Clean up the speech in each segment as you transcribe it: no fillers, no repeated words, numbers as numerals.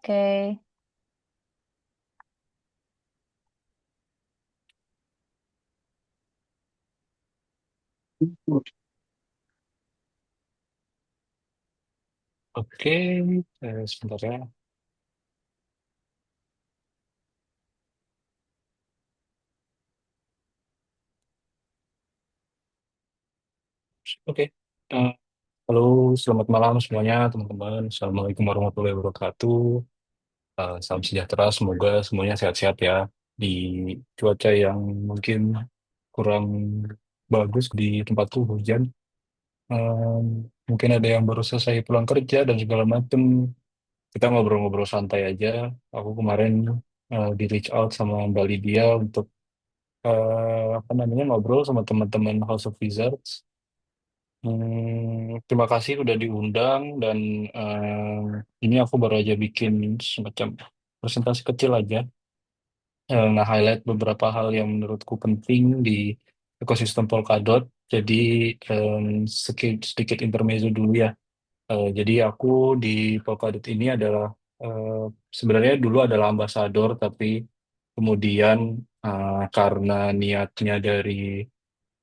Oke. Oke, sebentar ya. Oke. Eh, Halo, selamat malam semuanya, teman-teman. Assalamualaikum warahmatullahi wabarakatuh. Salam sejahtera, semoga semuanya sehat-sehat ya. Di cuaca yang mungkin kurang bagus di tempatku, hujan. Em, Mungkin ada yang baru selesai pulang kerja dan segala macem. Kita ngobrol-ngobrol santai aja. Aku kemarin di reach out sama Mbak Lydia untuk apa namanya ngobrol sama teman-teman House of Wizards. Terima kasih udah diundang dan ini aku baru aja bikin semacam presentasi kecil aja, nge-highlight beberapa hal yang menurutku penting di ekosistem Polkadot. Jadi sedikit intermezzo dulu ya. Jadi aku di Polkadot ini adalah eh, sebenarnya dulu adalah ambasador, tapi kemudian karena niatnya dari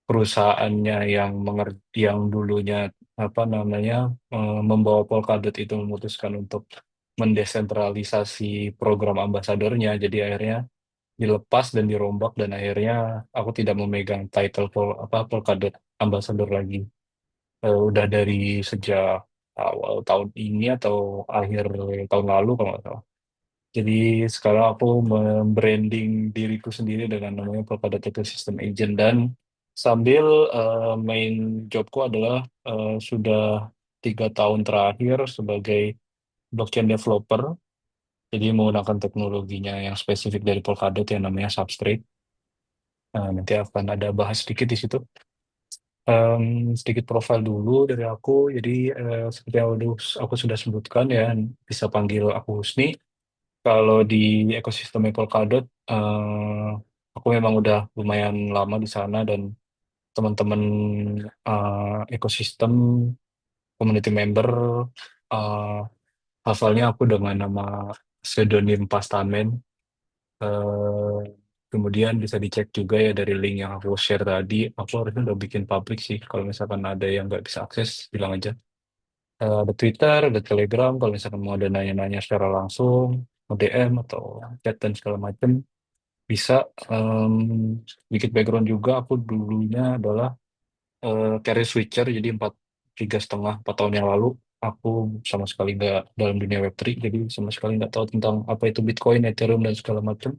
perusahaannya yang dulunya apa namanya membawa Polkadot itu memutuskan untuk mendesentralisasi program ambasadornya, jadi akhirnya dilepas dan dirombak dan akhirnya aku tidak memegang title Polkadot Ambassador lagi. Udah dari sejak awal tahun ini atau akhir tahun lalu kalau nggak salah. Jadi sekarang aku membranding diriku sendiri dengan namanya Polkadot Ecosystem Agent dan sambil main jobku adalah sudah 3 tahun terakhir sebagai blockchain developer. Jadi menggunakan teknologinya yang spesifik dari Polkadot yang namanya Substrate. Nanti akan ada bahas sedikit di situ. Sedikit profil dulu dari aku. Jadi seperti yang aku sudah sebutkan ya, bisa panggil aku Husni. Kalau di ekosistem Polkadot, aku memang udah lumayan lama di sana dan teman-teman ekosistem community member uh, hafalnya aku dengan nama pseudonym Pastamen. Eh, Kemudian bisa dicek juga ya dari link yang aku share tadi. Aku harusnya udah bikin public sih. Kalau misalkan ada yang nggak bisa akses, bilang aja. Ada Twitter, ada Telegram. Kalau misalkan mau ada nanya-nanya secara langsung, mau DM atau chat dan segala macam, bisa. Em, Sedikit background juga, aku dulunya adalah career switcher, jadi 3,5 4 tahun yang lalu aku sama sekali nggak dalam dunia Web3, jadi sama sekali nggak tahu tentang apa itu Bitcoin, Ethereum dan segala macam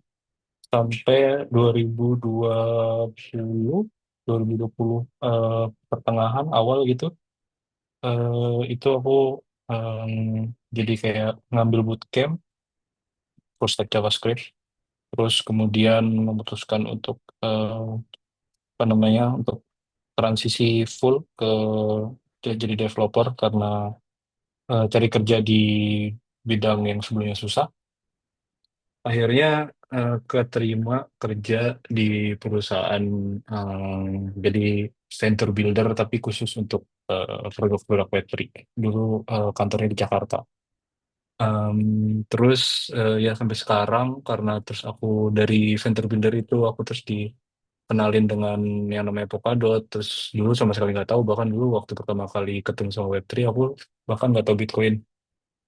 sampai 2020 2020 pertengahan awal gitu. Itu aku em, jadi kayak ngambil bootcamp full stack JavaScript, terus kemudian memutuskan untuk apa namanya untuk transisi full ke jadi developer karena cari kerja di bidang yang sebelumnya susah. Akhirnya keterima kerja di perusahaan jadi venture builder tapi khusus untuk produk-produk Web3. Dulu kantornya di Jakarta. Terus ya sampai sekarang karena terus aku dari venture builder itu aku terus dikenalin dengan yang namanya Polkadot. Terus dulu sama sekali nggak tahu, bahkan dulu waktu pertama kali ketemu sama Web3 aku bahkan nggak tahu Bitcoin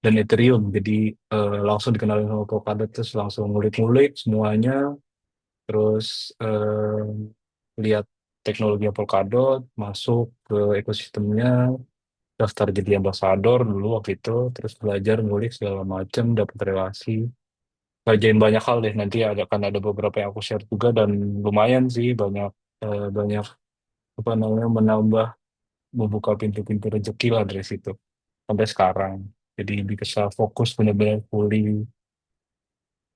dan Ethereum. Jadi langsung dikenalin sama Polkadot terus langsung ngulik-ngulik semuanya. Terus lihat teknologinya Polkadot, masuk ke ekosistemnya, daftar jadi ambasador dulu waktu itu, terus belajar ngulik segala macam, dapat relasi. Kerjain banyak hal deh, nanti akan ada beberapa yang aku share juga dan lumayan sih banyak banyak apa namanya menambah membuka pintu-pintu rezeki lah dari situ sampai sekarang. Jadi bisa fokus benar-benar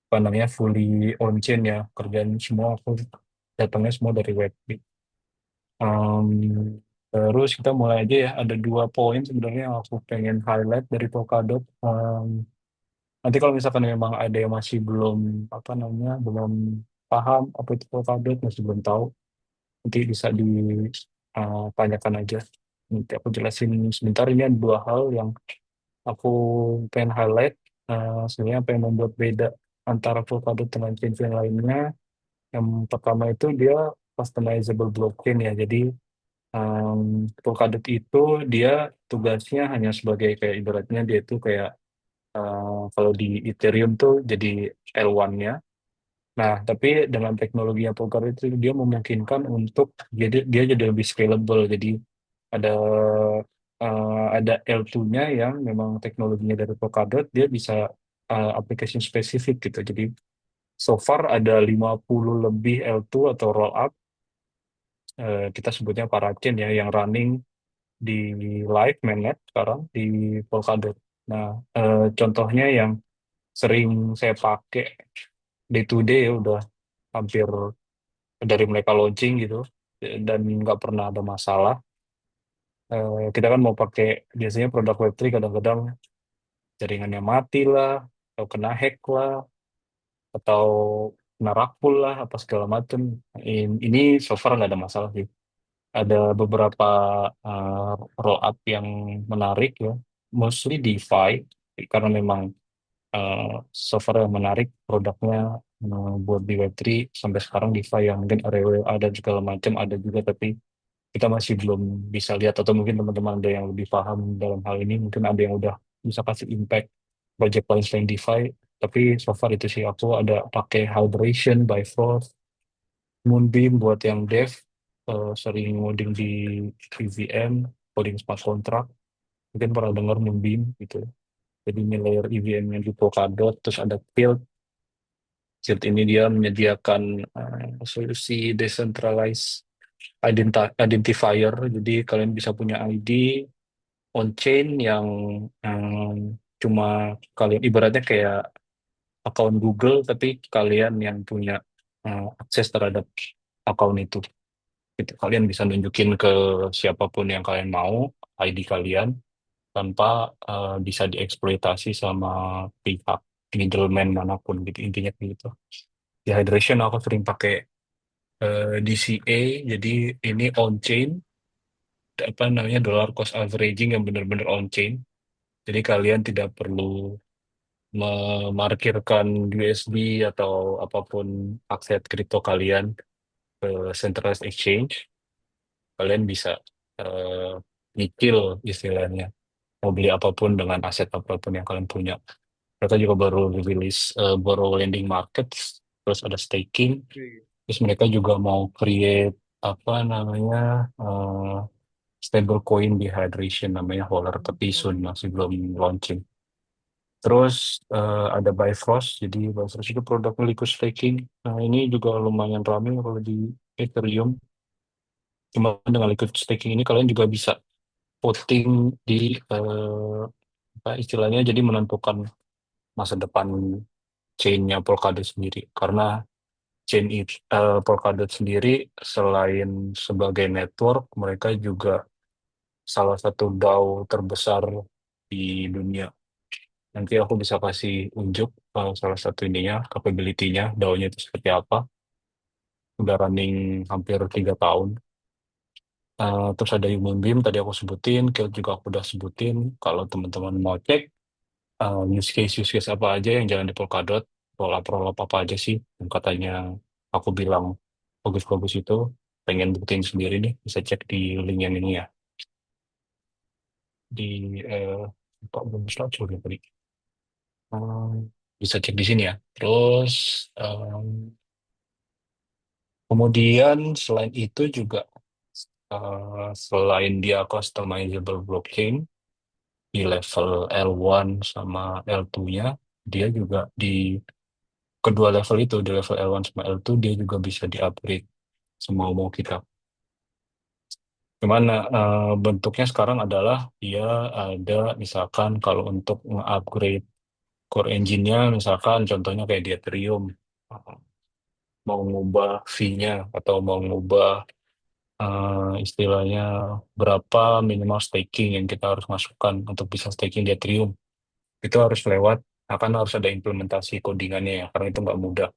apa namanya fully on chain ya, kerjaan semua aku datangnya semua dari web. Em, Terus kita mulai aja ya, ada 2 poin sebenarnya yang aku pengen highlight dari Polkadot. Nanti kalau misalkan memang ada yang masih belum apa namanya belum paham apa itu Polkadot, masih belum tahu, nanti bisa ditanyakan aja. Nanti aku jelasin sebentar. Ini ada 2 hal yang aku pengen highlight. Sebenarnya apa yang membuat beda antara Polkadot dengan chain lainnya, yang pertama itu dia customizable blockchain ya. Jadi Polkadot itu dia tugasnya hanya sebagai kayak ibaratnya dia itu kayak kalau di Ethereum tuh jadi L1-nya. Nah, tapi dengan teknologi yang Polkadot itu dia memungkinkan untuk dia jadi lebih scalable. Jadi ada ada L2-nya yang memang teknologinya dari Polkadot dia bisa application spesifik gitu. Jadi so far ada 50 lebih L2 atau rollup kita sebutnya Parachain ya yang running di live mainnet sekarang di Polkadot. Nah, contohnya yang sering saya pakai day to day ya udah hampir dari mereka launching gitu dan nggak pernah ada masalah. Kita kan mau pakai biasanya produk Web3 kadang-kadang jaringannya mati lah atau kena hack lah atau kena rakpul lah apa segala macam. Ini so far nggak ada masalah sih. Ada beberapa uh, roll up yang menarik ya, mostly DeFi karena memang uh, so far yang menarik produknya buat di Web3 sampai sekarang DeFi yang mungkin RWA dan segala macam ada juga tapi kita masih belum bisa lihat atau mungkin teman-teman ada yang lebih paham dalam hal ini mungkin ada yang udah bisa kasih impact project lain selain DeFi tapi so far itu sih aku ada pakai Hydration by Frost Moonbeam buat yang dev sering ngoding di EVM coding smart contract mungkin pernah dengar Moonbeam gitu jadi ini layer EVM-nya di Polkadot terus ada Field Field ini dia menyediakan solusi decentralized identifier jadi kalian bisa punya ID on chain yang cuma kalian ibaratnya kayak akun Google tapi kalian yang punya akses terhadap akun itu. Gitu. Kalian bisa nunjukin ke siapapun yang kalian mau ID kalian tanpa bisa dieksploitasi sama pihak middleman manapun gitu intinya kayak gitu. Di hydration aku sering pakai DCA jadi ini on chain apa namanya dollar cost averaging yang benar-benar on chain. Jadi kalian tidak perlu memarkirkan USD atau apapun aset kripto kalian ke centralized exchange. Kalian bisa eh, nyicil istilahnya mau beli apapun dengan aset apapun yang kalian punya. Mereka juga baru rilis borrow lending market, terus ada staking, Wih, terus mereka juga mau create apa namanya stable coin di Hydration namanya Holler tapi soon masih belum launching. Terus ada Bifrost, jadi Bifrost itu produk liquid staking. Nah ini juga lumayan ramai kalau di Ethereum. Cuma dengan liquid staking ini kalian juga bisa voting di apa istilahnya jadi menentukan masa depan chain-nya Polkadot sendiri. Karena Polkadot sendiri selain sebagai network, mereka juga salah satu DAO terbesar di dunia. Nanti aku bisa kasih unjuk salah satu ininya, capability-nya, DAO-nya itu seperti apa. Udah running hampir 3 tahun. Terus ada Human Beam, tadi aku sebutin, Kill juga aku udah sebutin. Kalau teman-teman mau cek, use case apa aja yang jalan di Polkadot, roll up apa aja sih, yang katanya aku bilang bagus-bagus itu, pengen buktiin sendiri nih, bisa cek di link yang ini ya, di, Pak belum slide sorry, tadi. Bisa cek di sini ya. Terus, kemudian selain itu juga selain dia customizable blockchain di level L1 sama L2-nya, dia juga di kedua level itu, di level L1 sama L2, dia juga bisa di-upgrade semau-mau kita. Gimana bentuknya sekarang adalah dia ada misalkan kalau untuk nge-upgrade core engine-nya, misalkan contohnya kayak di Ethereum, mau ngubah fee-nya atau mau ngubah istilahnya berapa minimal staking yang kita harus masukkan untuk bisa staking di Ethereum. Itu harus lewat, akan harus ada implementasi codingannya ya, karena itu nggak mudah.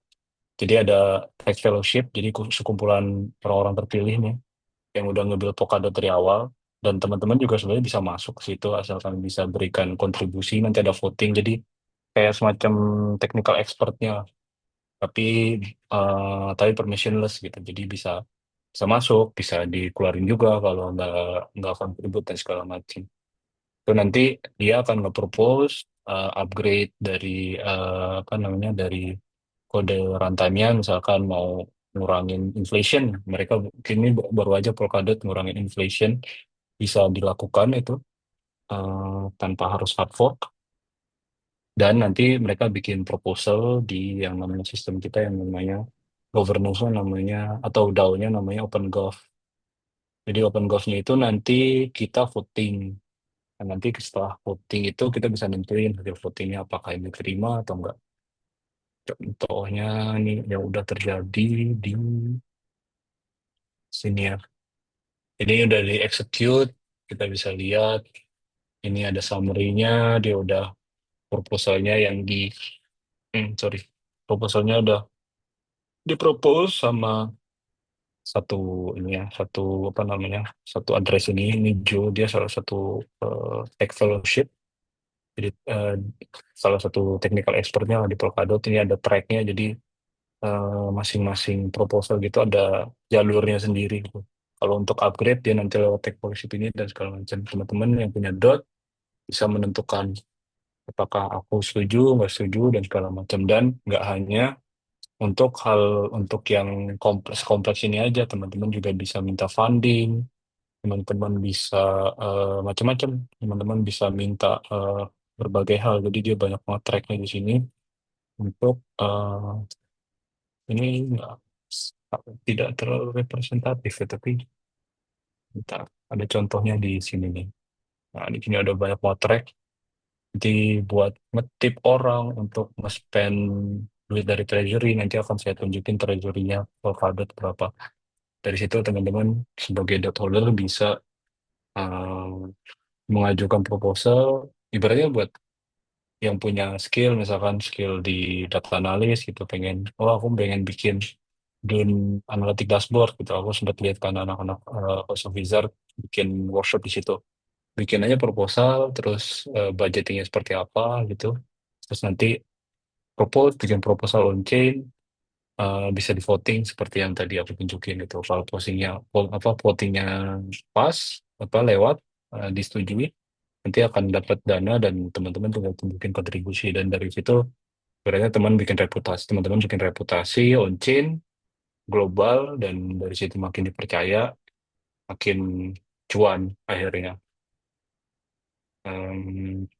Jadi ada Tech Fellowship, jadi sekumpulan orang-orang terpilih nih, yang udah nge-build Polkadot dari awal, dan teman-teman juga sebenarnya bisa masuk ke situ, asalkan bisa berikan kontribusi, nanti ada voting, jadi kayak semacam technical expertnya, tapi tapi permissionless gitu. Jadi bisa bisa masuk, bisa dikeluarin juga kalau nggak contribute dan segala macam. Itu nanti dia akan nge-propose upgrade dari apa namanya dari kode runtime-nya, misalkan mau ngurangin inflation. Mereka kini baru aja Polkadot ngurangin inflation, bisa dilakukan itu tanpa harus hard fork. Dan nanti mereka bikin proposal di yang namanya sistem kita yang namanya governance namanya atau DAO-nya namanya OpenGov. Jadi OpenGov-nya itu nanti kita voting. Dan nanti setelah voting itu kita bisa nentuin hasil votingnya apakah ini terima atau enggak. Contohnya nih yang udah terjadi di sini ya. Ini udah di execute, kita bisa lihat ini ada summary-nya, dia udah proposalnya yang sorry, proposalnya udah dipropose sama satu ini ya, satu apa namanya, satu address ini Joe, dia salah satu tech fellowship, jadi salah satu technical expertnya lah di Polkadot. Ini ada tracknya, jadi masing-masing proposal gitu ada jalurnya sendiri gitu. Kalau untuk upgrade dia nanti lewat tech fellowship ini dan segala macam. Teman-teman yang punya dot bisa menentukan apakah aku setuju, nggak setuju dan segala macam. Dan nggak hanya untuk hal untuk yang kompleks-kompleks ini aja, teman-teman juga bisa minta funding, teman-teman bisa macam-macam, teman-teman bisa minta berbagai hal. Jadi dia banyak banget tracknya di sini untuk ini nggak tidak terlalu representatif ya, tapi bentar, ada contohnya di sini nih. Nah, di sini ada banyak banget track. Jadi buat ngetip orang untuk nge-spend duit dari treasury, nanti akan saya tunjukin treasury-nya Polkadot berapa. Dari situ teman-teman sebagai dot holder bisa eh, mengajukan proposal, ibaratnya buat yang punya skill, misalkan skill di data analis gitu, pengen, oh aku pengen bikin Dune Analytic Dashboard gitu. Aku sempat lihat kan anak-anak House of Wizard bikin workshop di situ. Bikin aja proposal, terus budgetingnya seperti apa gitu. Terus nanti bikin proposal on chain, bisa di voting seperti yang tadi aku tunjukin gitu. Kalau votingnya pas, apa lewat, disetujui, nanti akan dapat dana dan teman-teman tinggal tunjukin kontribusi, dan dari situ berarti teman-teman bikin reputasi on chain global, dan dari situ makin dipercaya, makin cuan akhirnya.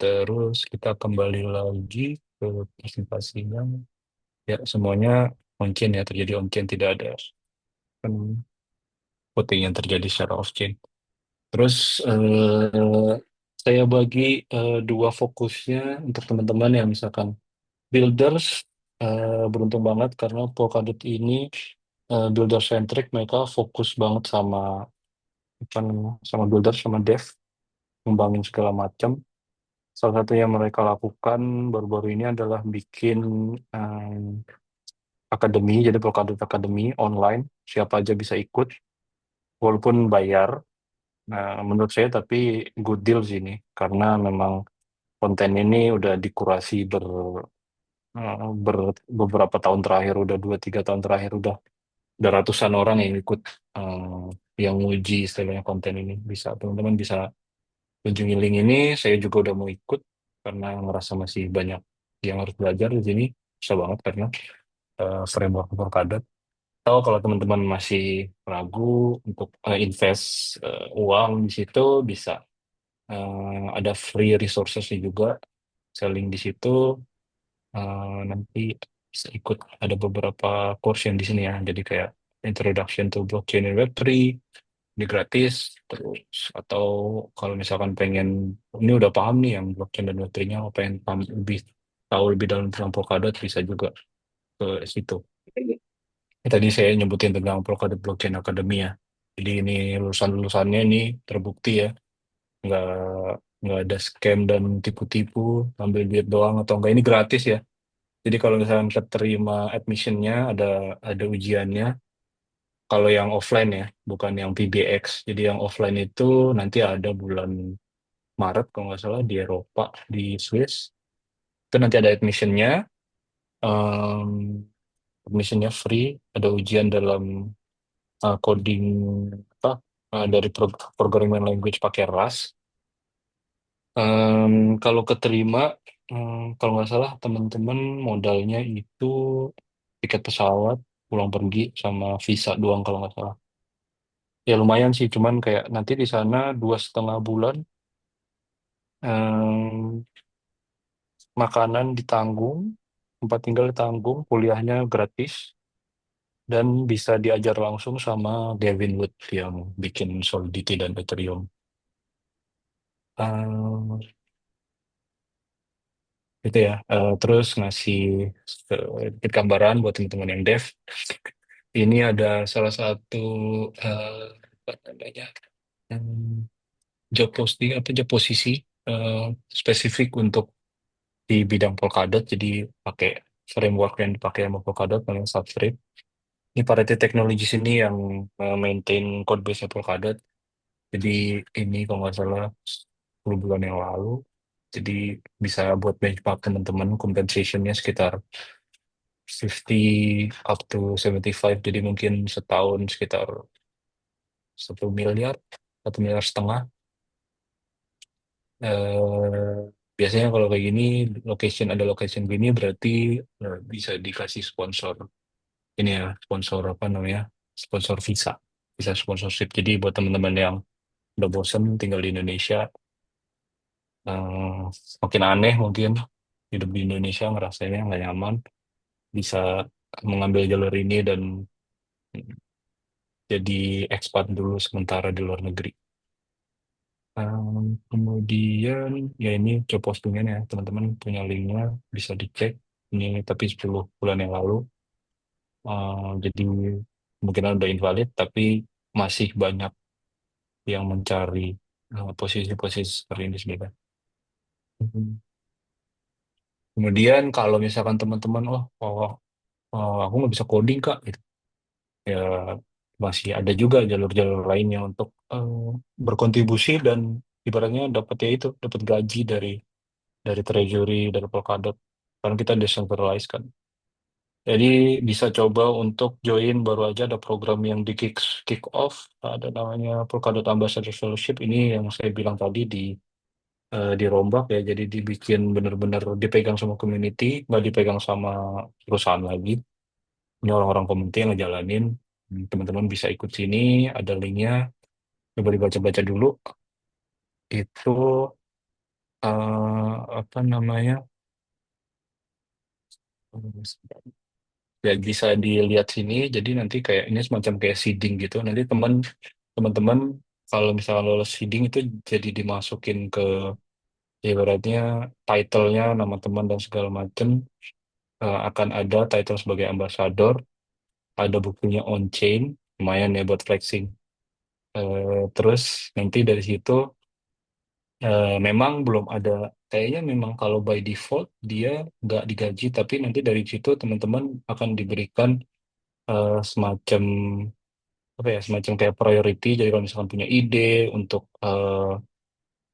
Terus kita kembali lagi ke presentasinya. Ya, semuanya on-chain ya, terjadi on-chain, tidak ada kan voting yang terjadi secara off-chain. Terus saya bagi dua fokusnya untuk teman-teman yang misalkan builders, beruntung banget karena Polkadot ini builder centric, mereka fokus banget sama apa namanya, sama builder sama dev, ngembangin segala macam. Salah satu yang mereka lakukan baru-baru ini adalah bikin akademi, jadi Polkadot Academy online, siapa aja bisa ikut, walaupun bayar. Nah, menurut saya tapi good deal sih ini, karena memang konten ini udah dikurasi beberapa tahun terakhir, udah 2-3 tahun terakhir, udah ratusan orang yang ikut, yang nguji istilahnya konten ini. Bisa teman-teman bisa kunjungi link ini, saya juga udah mau ikut karena ngerasa masih banyak yang harus belajar di sini. Bisa banget karena framework Polkadot. Atau kalau teman-teman masih ragu untuk invest uang di situ, bisa ada free resources juga, selling di situ. Nanti bisa ikut, ada beberapa course yang di sini ya. Jadi kayak Introduction to Blockchain and Web3, ini gratis. Terus atau kalau misalkan pengen, ini udah paham nih yang blockchain dan Web3-nya, pengen paham lebih, tahu lebih dalam tentang Polkadot, bisa juga ke situ. Tadi saya nyebutin tentang Polkadot Blockchain Academy ya. Jadi ini lulusan-lulusannya ini terbukti ya, nggak nggak ada scam dan tipu-tipu, ambil duit doang atau enggak. Ini gratis ya. Jadi kalau misalnya keterima admissionnya, ada ujiannya. Kalau yang offline ya, bukan yang PBX. Jadi yang offline itu nanti ada bulan Maret kalau nggak salah di Eropa, di Swiss. Itu nanti ada admissionnya, em, admissionnya free, ada ujian dalam coding apa dari programming language pakai Rust. Kalau keterima, kalau nggak salah teman-teman modalnya itu tiket pesawat pulang pergi sama visa doang kalau nggak salah. Ya lumayan sih, cuman kayak nanti di sana 2,5 bulan, em, makanan ditanggung, tempat tinggal ditanggung, kuliahnya gratis, dan bisa diajar langsung sama Gavin Wood yang bikin Solidity dan Ethereum. Em, Itu ya. Terus ngasih sedikit gambaran buat teman-teman yang dev. Ini ada salah satu apa namanya, em, job posting apa job posisi eh, spesifik untuk di bidang Polkadot. Jadi pakai framework yang dipakai sama Polkadot namanya Substrate. Ini Parity Technologies ini yang maintain code base Polkadot. Jadi ini kalau nggak salah 10 bulan yang lalu. Jadi bisa buat benchmark teman-teman compensationnya sekitar 50 up to 75. Jadi mungkin setahun sekitar 1 miliar, 1,5 miliar. eh Biasanya kalau kayak gini, ada location gini berarti bisa dikasih sponsor. Ini ya, sponsor apa namanya? Sponsor visa. Bisa sponsorship. Jadi buat teman-teman yang udah bosen tinggal di Indonesia, eh, makin aneh mungkin hidup di Indonesia ngerasainnya nggak nyaman, bisa mengambil jalur ini dan jadi expat dulu sementara di luar negeri. Kemudian ya ini job postingan ya teman-teman punya linknya, bisa dicek. Ini tapi 10 bulan yang lalu. Jadi kemungkinan udah invalid tapi masih banyak yang mencari posisi-posisi seperti ini sebenarnya. Mhm. Kemudian kalau misalkan teman-teman aku nggak bisa coding kak gitu. Ya masih ada juga jalur-jalur lainnya untuk berkontribusi dan ibaratnya dapat ya itu dapat gaji dari Treasury, dari Polkadot. Karena kita decentralized kan. Jadi bisa coba untuk join, baru aja ada program yang di kick off, ada namanya Polkadot Ambassador Fellowship. Ini yang saya bilang tadi dirombak ya, jadi dibikin benar-benar dipegang sama community, nggak dipegang sama perusahaan lagi. Ini orang-orang community yang ngejalanin. Teman-teman bisa ikut sini, ada linknya, coba dibaca-baca dulu. Itu apa namanya? Ya bisa dilihat sini. Jadi nanti kayak ini semacam kayak seeding gitu. Nanti teman-teman kalau misalnya lolos seeding itu jadi dimasukin ke ya ibaratnya title-nya, nama teman dan segala macam, akan ada title sebagai ambassador, ada bukunya on chain, lumayan ya buat flexing. Terus nanti dari situ memang belum ada, kayaknya memang kalau by default dia nggak digaji, tapi nanti dari situ teman-teman akan diberikan semacam apa ya, semacam kayak priority. Jadi kalau misalkan punya ide untuk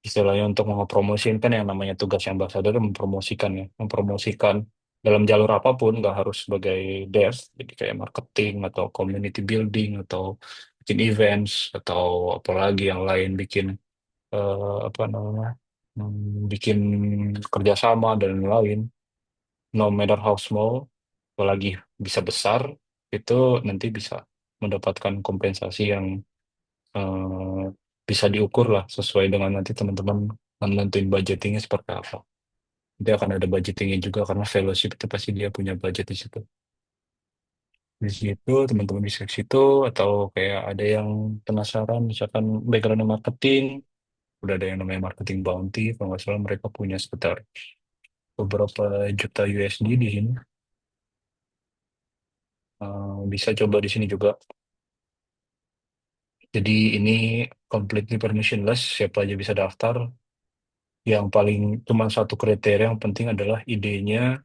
istilahnya untuk mempromosikan, kan yang namanya tugasnya ambassador mempromosikan ya, mempromosikan dalam jalur apapun, nggak harus sebagai dev, jadi kayak marketing atau community building atau bikin events atau apalagi yang lain, bikin apa namanya, bikin kerjasama dan lain, no matter how small, apalagi bisa besar, itu nanti bisa mendapatkan kompensasi yang eh, bisa diukur lah sesuai dengan nanti teman-teman nentuin budgetingnya seperti apa. Dia akan ada budgetingnya juga karena fellowship itu pasti dia punya budget di situ. Di situ teman-teman bisa ke situ, atau kayak ada yang penasaran misalkan background marketing, udah ada yang namanya marketing bounty, kalau nggak salah mereka punya sekitar beberapa juta USD di sini. Bisa coba di sini juga. Jadi ini completely permissionless, siapa aja bisa daftar. Yang paling cuma satu kriteria yang penting adalah idenya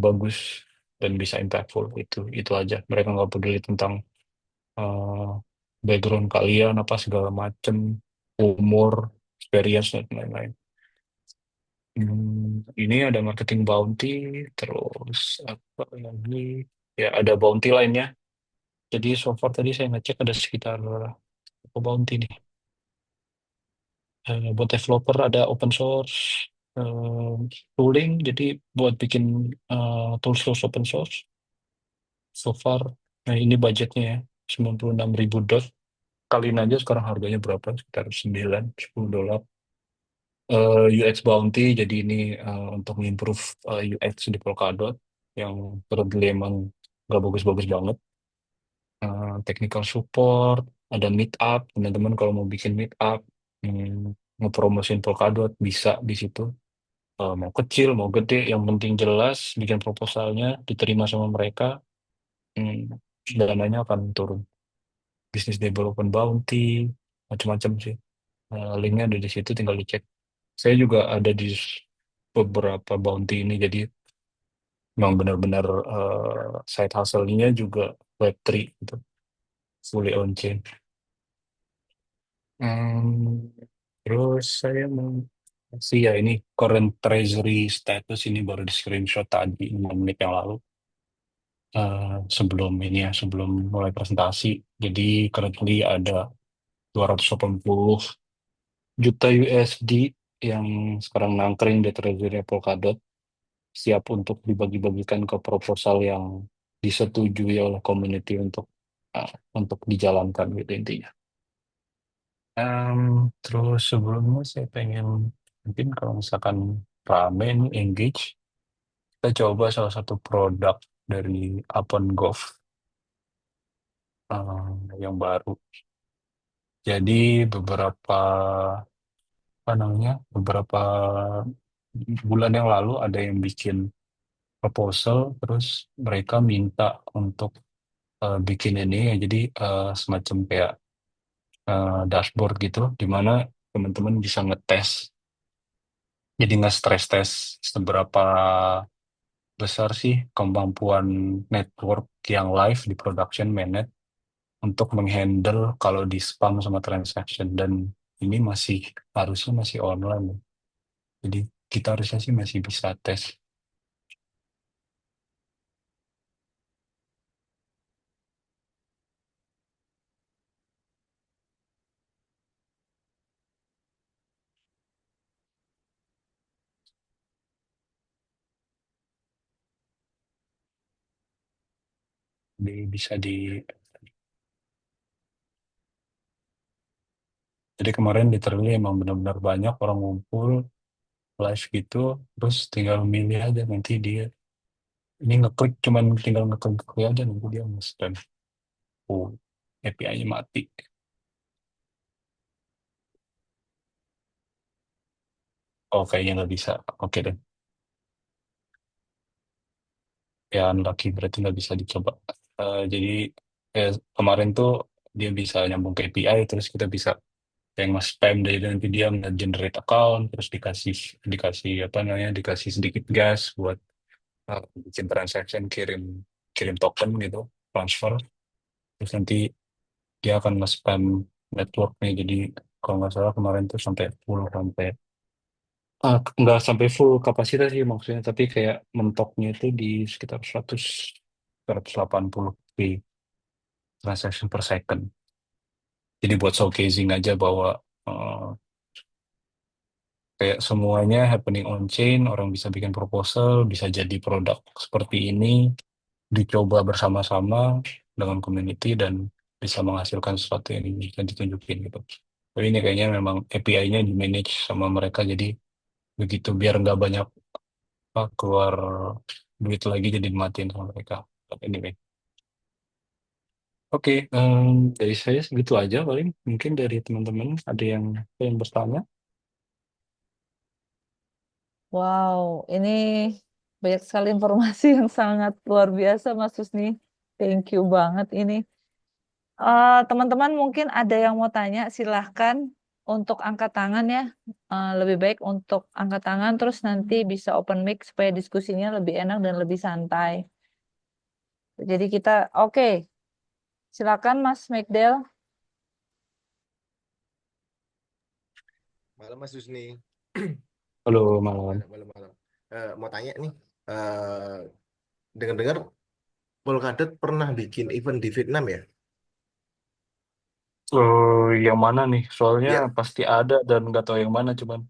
bagus dan bisa impactful. Itu aja. Mereka nggak peduli tentang eh, background kalian apa segala macem, umur, experience dan lain-lain. Ini ada marketing bounty, terus apa lagi? Ya ada bounty lainnya. Jadi so far tadi saya ngecek ada sekitar apa bounty nih. Buat developer ada open source tooling, jadi buat bikin tools open source. So far, nah ini budgetnya ya, 96.000 dot. Kaliin aja sekarang harganya berapa? Sekitar 9-10 dolar. UX Bounty, jadi ini untuk improve UX di Polkadot yang currently emang gak bagus-bagus banget. Technical support, ada meetup, teman-teman kalau mau bikin meetup, ngepromosin Polkadot bisa di situ. Mau kecil, mau gede, yang penting jelas bikin proposalnya diterima sama mereka, hmm, dananya akan turun. Business Development Bounty, macam-macam sih. Linknya ada di situ, tinggal dicek. Saya juga ada di beberapa bounty ini, jadi memang benar-benar side hustle-nya juga Web3 gitu, fully on chain. Hmm, terus saya mau sih ya ini current treasury status ini baru di screenshot tadi 6 menit yang lalu. Sebelum ini ya, sebelum mulai presentasi. Jadi currently ada 280 juta USD yang sekarang nangkring di treasury Polkadot, siap untuk dibagi-bagikan ke proposal yang disetujui oleh community untuk dijalankan gitu intinya. Em, terus sebelumnya saya pengen mungkin kalau misalkan rame nih engage, kita coba salah satu produk dari Upon Golf yang baru. Jadi beberapa apa namanya beberapa bulan yang lalu ada yang bikin proposal, terus mereka minta untuk bikin ini ya, jadi semacam kayak dashboard gitu, di mana teman-teman bisa ngetes, jadi nge-stress test seberapa besar sih kemampuan network yang live di production mainnet untuk menghandle kalau di spam sama transaction, dan ini masih harusnya masih online. Jadi kita harusnya sih masih bisa tes. Bisa di jadi kemarin literally emang benar-benar banyak orang ngumpul live gitu, terus tinggal milih aja nanti dia ini ngeklik, cuman tinggal ngeklik aja nanti dia nge-spam. Oh, API-nya mati. Oh, kayaknya nggak bisa. Oke deh. Ya, unlucky berarti nggak bisa dicoba. Jadi kemarin tuh dia bisa nyambung ke API, terus kita bisa yang nge-spam dari nanti dia nge-generate account, terus dikasih dikasih apa namanya dikasih sedikit gas buat bikin transaction, kirim kirim token gitu, transfer, terus nanti dia akan nge-spam networknya. Jadi kalau nggak salah kemarin tuh sampai full, sampai nggak sampai full kapasitas sih maksudnya, tapi kayak mentoknya itu di sekitar 180 p transaction per second. Jadi buat showcasing aja bahwa eh, kayak semuanya happening on chain, orang bisa bikin proposal, bisa jadi produk seperti ini, dicoba bersama-sama dengan community dan bisa menghasilkan sesuatu yang bisa ditunjukin gitu. Tapi ini kayaknya memang API-nya di manage sama mereka, jadi begitu biar nggak banyak keluar duit lagi jadi dimatiin sama mereka. But anyway, oke, dari saya segitu aja paling. Mungkin dari teman-teman ada yang bertanya. Wow, ini banyak sekali informasi yang sangat luar biasa, Mas Husni. Thank you banget ini. Teman-teman mungkin ada yang mau tanya, silahkan untuk angkat tangan ya. Lebih baik untuk angkat tangan, terus nanti bisa open mic supaya diskusinya lebih enak dan lebih santai. Jadi kita, oke, silakan Mas McDell. Malam Mas Husni. Halo, malam. Malam. mau tanya nih, eh dengar-dengar Polkadot pernah bikin event di Vietnam ya? Yang mana nih? Soalnya Ya, pasti ada dan nggak tahu yang mana cuman.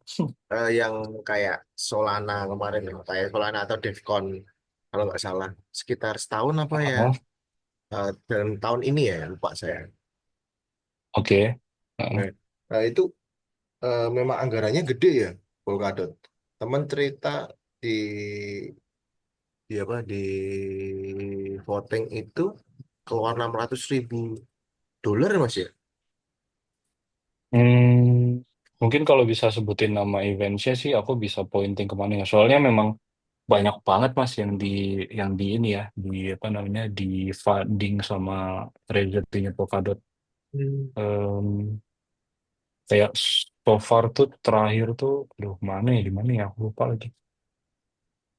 yang kayak Solana kemarin, kayak Solana atau DevCon kalau nggak salah, sekitar setahun apa ya? Oh, Dan tahun ini ya, lupa saya. oke. Nah, Heeh. itu memang anggarannya gede ya, Polkadot. Teman cerita di di voting itu keluar 600.000 dolar ya, Mas ya. Mungkin kalau bisa sebutin nama eventnya sih, aku bisa pointing kemana ya. Soalnya memang banyak banget mas yang di ini ya, di apa namanya, di funding sama treasury-nya Polkadot. Hmm. Em, Kayak so far tuh terakhir tuh, aduh mana ya, di mana ya, aku lupa lagi.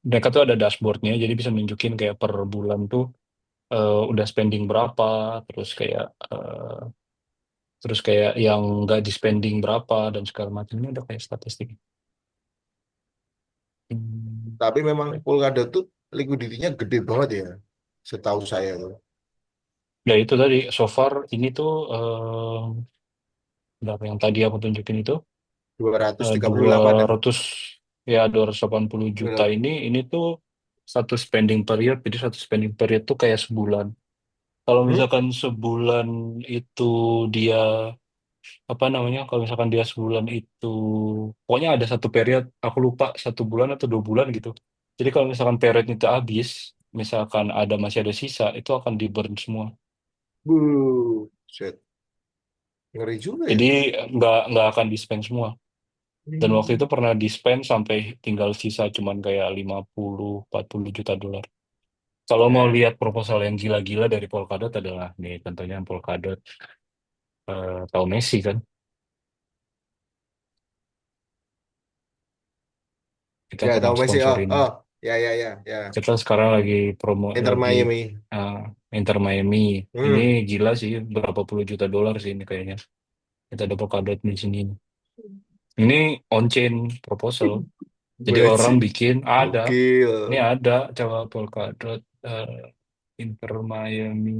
Mereka tuh ada dashboardnya, jadi bisa nunjukin kayak per bulan tuh udah spending berapa, terus kayak eh, terus kayak yang nggak di spending berapa dan segala macamnya udah kayak statistik. Hmm. Tapi memang Polkadot tuh likuiditinya gede banget ya, setahu saya tuh. Ya itu tadi so far ini tuh berapa yang tadi aku tunjukin itu, dua ratus tiga puluh dua delapan ya. ratus ya 280 juta Benar. ini tuh satu spending period, jadi satu spending period tuh kayak sebulan. Kalau Hmm? misalkan sebulan itu dia apa namanya, kalau misalkan dia sebulan itu pokoknya ada satu period, aku lupa 1 bulan atau 2 bulan gitu. Jadi kalau misalkan period itu habis, misalkan masih ada sisa, itu akan di burn semua. Shit. Ngeri juga ya. Jadi nggak akan di spend semua. Dan waktu itu Hmm. pernah di spend sampai tinggal sisa cuman kayak 50-40 juta dolar. Kalau mau lihat proposal yang gila-gila dari Polkadot adalah nih contohnya Polkadot tahu Messi kan. Kita Ya pernah tahu Messi. Oh, sponsorin. oh, ya ya ya ya. Kita sekarang lagi promo Inter lagi Miami. uh, Inter Miami. Ini Hmm. gila sih, berapa puluh juta dolar sih ini kayaknya. Kita ada Polkadot di sini. Ini on-chain proposal. Jadi orang Bajing. bikin ini Gokil. ada coba Polkadot Inter Miami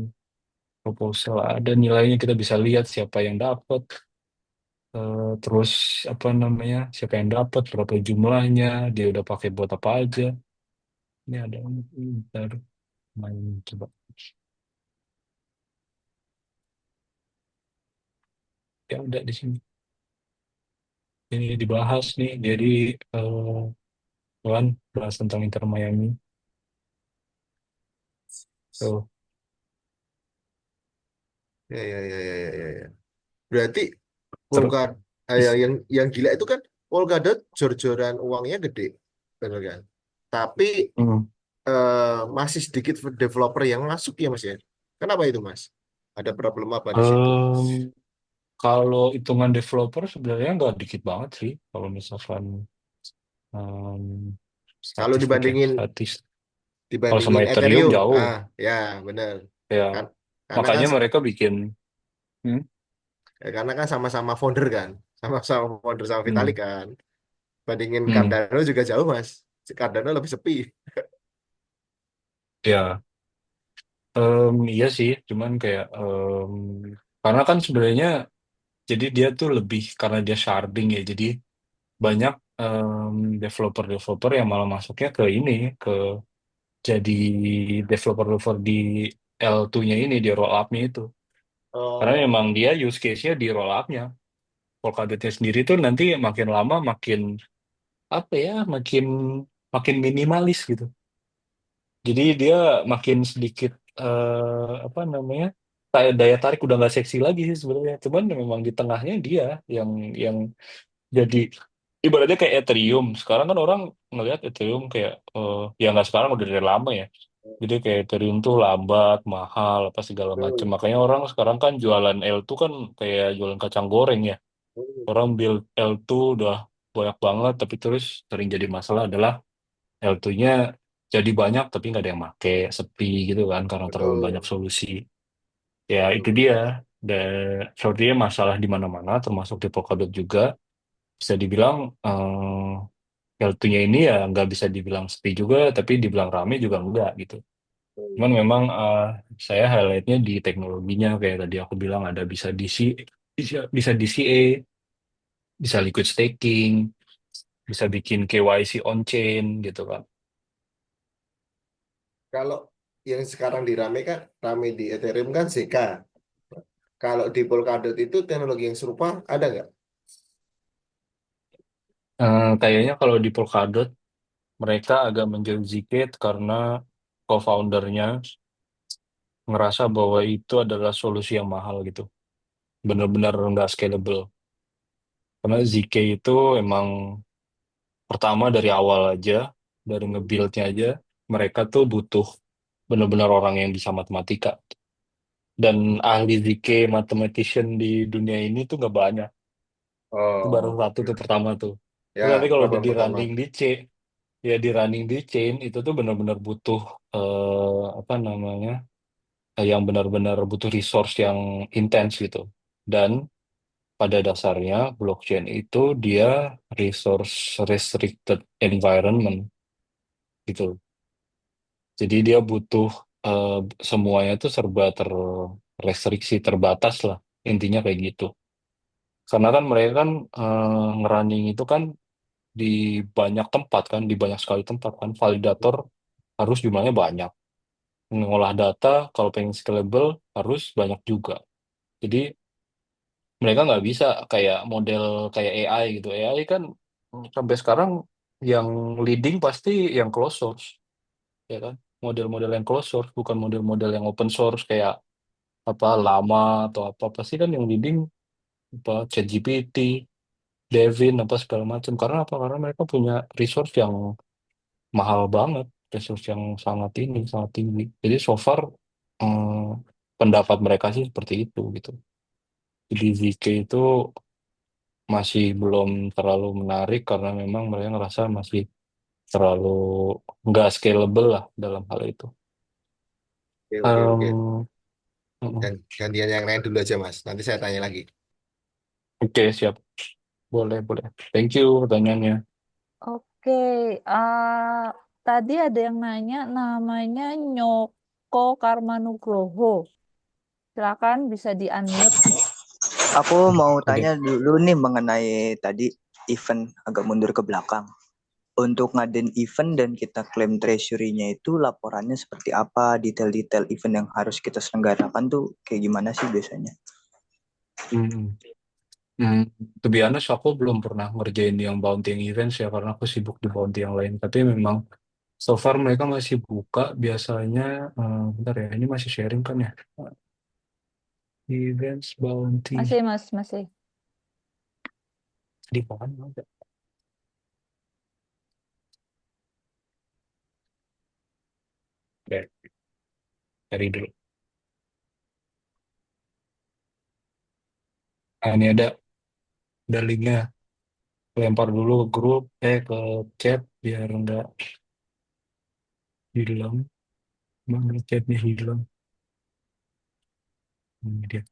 proposal, ada nilainya, kita bisa lihat siapa yang dapat. Terus apa namanya, siapa yang dapat, berapa jumlahnya, dia udah pakai buat apa aja. Ini ada, ntar main coba, ya udah di sini. Ini dibahas nih, jadi eh, kan bahas tentang Inter Miami. Tuh, Ya ya ya ya ya ya, ya. Berarti terus, Polkadot, yang gila itu kan Polkadot jor-joran uangnya gede, bener kan? Tapi hmm, masih sedikit developer yang masuk ya Mas ya. Kenapa itu Mas? Ada problem apa di situ? em, kalau hitungan developer sebenarnya nggak dikit banget sih. Kalau misalkan em, Kalau statistik ya, kalau sama dibandingin Ethereum Ethereum, jauh ya bener ya. kan? Karena kan Makanya mereka bikin, hmm, karena kan sama-sama founder kan, sama-sama founder sama Vitalik hmm, kan. Bandingin hmm, Cardano juga jauh Mas. Cardano lebih sepi. ya, iya sih. Cuman kayak karena kan sebenarnya jadi dia tuh lebih karena dia sharding ya. Jadi banyak developer-developer yang malah masuknya ke ini, ke jadi developer-developer di L2-nya ini, di roll up-nya itu. Karena Oh, memang dia use case-nya di roll up-nya. Polkadot-nya sendiri tuh nanti makin lama makin apa ya, makin makin minimalis gitu. Jadi dia makin sedikit apa namanya, daya tarik udah nggak seksi lagi sih sebenarnya. Cuman memang di tengahnya dia yang jadi ibaratnya kayak Ethereum. Sekarang kan orang ngelihat Ethereum kayak ya nggak sekarang, udah dari lama ya. Jadi kayak Ethereum tuh lambat, mahal, apa segala macam. betul. Makanya orang sekarang kan jualan L2 kan kayak jualan kacang goreng ya. Orang build L2 udah banyak banget, tapi terus sering jadi masalah adalah L2-nya jadi banyak tapi nggak ada yang make, sepi gitu kan karena terlalu banyak Betul. solusi. Ya itu dia. Dan sepertinya masalah di mana-mana, termasuk di Polkadot juga bisa dibilang L2-nya ini ya nggak bisa dibilang sepi juga, tapi dibilang rame juga enggak gitu. Cuman memang saya highlightnya di teknologinya kayak tadi aku bilang ada bisa DCA, bisa liquid staking, bisa bikin KYC on chain gitu kan. Kalau yang sekarang rame di Ethereum kan ZK. Kalau di Polkadot itu teknologi yang serupa ada nggak? Kayaknya kalau di Polkadot mereka agak menjauh sedikit karena co-foundernya ngerasa bahwa itu adalah solusi yang mahal gitu. Benar-benar nggak scalable. Karena ZK itu emang pertama dari awal aja, dari nge-build-nya aja, mereka tuh butuh benar-benar orang yang bisa matematika. Dan ahli ZK mathematician di dunia ini tuh nggak banyak. Itu baru Oh, satu tuh pertama tuh. ya, Terus nanti kalau udah problem di pertama. running di C, ya di running di chain itu tuh benar-benar butuh apa namanya, yang benar-benar butuh resource yang intens gitu. Dan pada dasarnya blockchain itu dia resource restricted environment gitu. Jadi dia butuh eh, semuanya itu serba terrestriksi, terbatas lah. Intinya kayak gitu. Karena kan mereka kan ngerunning itu kan di banyak tempat kan, di banyak sekali tempat kan. Validator harus jumlahnya banyak. Mengolah data kalau pengen scalable harus banyak juga. Jadi mereka nggak bisa kayak model kayak AI gitu. AI kan sampai sekarang yang leading pasti yang closed source, ya kan? Model-model yang closed source bukan model-model yang open source kayak apa Llama atau apa pasti kan yang leading apa ChatGPT, Devin apa segala macam. Karena apa? Karena mereka punya resource yang mahal banget, resource yang sangat tinggi. Jadi so far eh, pendapat mereka sih seperti itu gitu. Jadi ZK itu masih belum terlalu menarik karena memang mereka ngerasa masih terlalu nggak scalable lah dalam hal itu. Oke, oke, oke. Em, mm, Dan gantian yang lain dulu aja, Mas. Nanti saya tanya lagi. oke, siap, boleh boleh. Thank you pertanyaannya. Oke, tadi ada yang nanya namanya Nyoko Karmanugroho. Silakan bisa di-unmute. Aku mau Oke. tanya dulu nih mengenai tadi event agak mundur ke belakang. Untuk ngadain event dan kita klaim treasury-nya itu laporannya seperti apa, detail-detail event yang harus kita selenggarakan tuh kayak gimana sih biasanya? Hmm. Hmm, to be honest, aku belum pernah ngerjain yang bounty events ya karena aku sibuk di bounty yang lain. Tapi memang so far mereka masih buka biasanya. Bentar ya, ini masih sharing kan ya? Events Masih, bounty Mas, masih. di mana ada? Oke, cari dulu. Nah, ini ada linknya. Lempar dulu ke grup, ke chat biar nggak hilang. Mana chatnya hilang? Ini dia.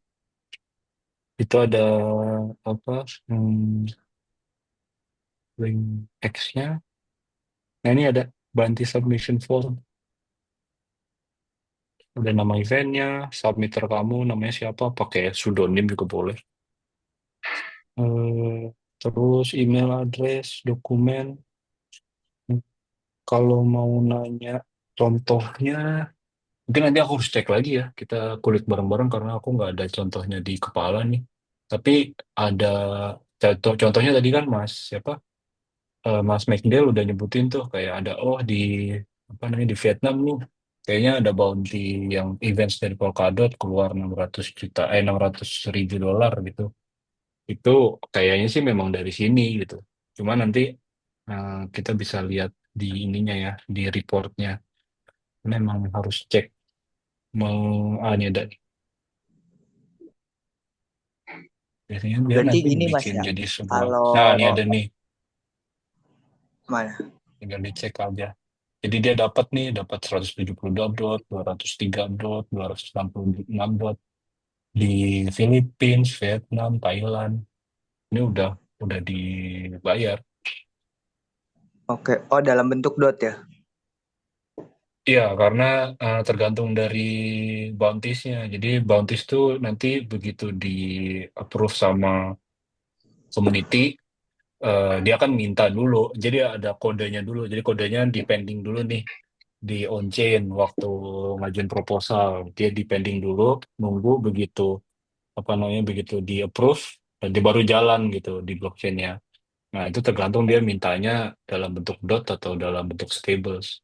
Itu ada apa? Hmm, link X-nya. Nah ini ada Bounty submission form. Ada nama eventnya, submitter kamu namanya siapa, pakai pseudonym juga boleh. Terus email address, dokumen. Kalau mau nanya contohnya, mungkin nanti aku harus cek lagi ya. Kita kulik bareng-bareng karena aku nggak ada contohnya di kepala nih. Tapi ada contohnya tadi kan Mas siapa? Mas McNeil udah nyebutin tuh kayak ada di apa namanya di Vietnam nih. Kayaknya ada bounty yang events dari Polkadot keluar 600 juta 600.000 dolar gitu. Itu kayaknya sih memang dari sini gitu. Cuma nanti kita bisa lihat di ininya ya, di reportnya. Memang harus cek mau ini ada biasanya dia Berarti nanti gini Mas bikin ya, jadi sebuah. Nah, kalau ini ada nih, mana? tinggal dicek aja. Jadi dia dapat 172 dot, 203 dot, 266 dot di Philippines, Vietnam, Thailand. Ini udah dibayar. Oke. Oh, dalam bentuk dot ya? Iya, karena tergantung dari bounties-nya. Jadi bounties tuh nanti begitu di approve sama community, dia kan minta dulu. Jadi ada kodenya dulu. Jadi kodenya depending dulu nih di on-chain waktu ngajuin proposal. Dia depending dulu, nunggu begitu apa namanya begitu di approve, dan dia baru jalan gitu di blockchain-nya. Nah, itu tergantung dia mintanya dalam bentuk dot atau dalam bentuk stables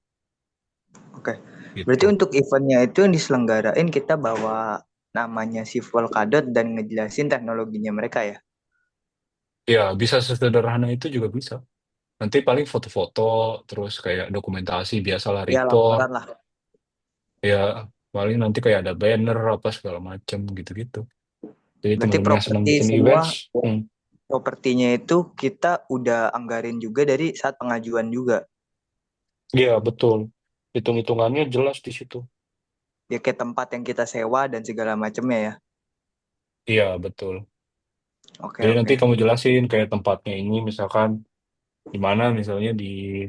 Oke. Berarti gitu. untuk eventnya itu yang diselenggarain kita bawa namanya si Polkadot dan ngejelasin teknologinya mereka ya? Ya, bisa sesederhana itu juga bisa. Nanti paling foto-foto, terus kayak dokumentasi, biasalah Ya, report, laporan lah. ya paling nanti kayak ada banner apa segala macem gitu-gitu. Jadi Berarti teman-teman yang senang properti bikin semua, events, propertinya itu kita udah anggarin juga dari saat pengajuan juga. ya betul. Hitung-hitungannya jelas di situ. Ya kayak tempat yang kita sewa dan segala macamnya ya. Iya, betul. Oke, Jadi nanti oke. kamu jelasin kayak tempatnya ini, misalkan di mana, misalnya di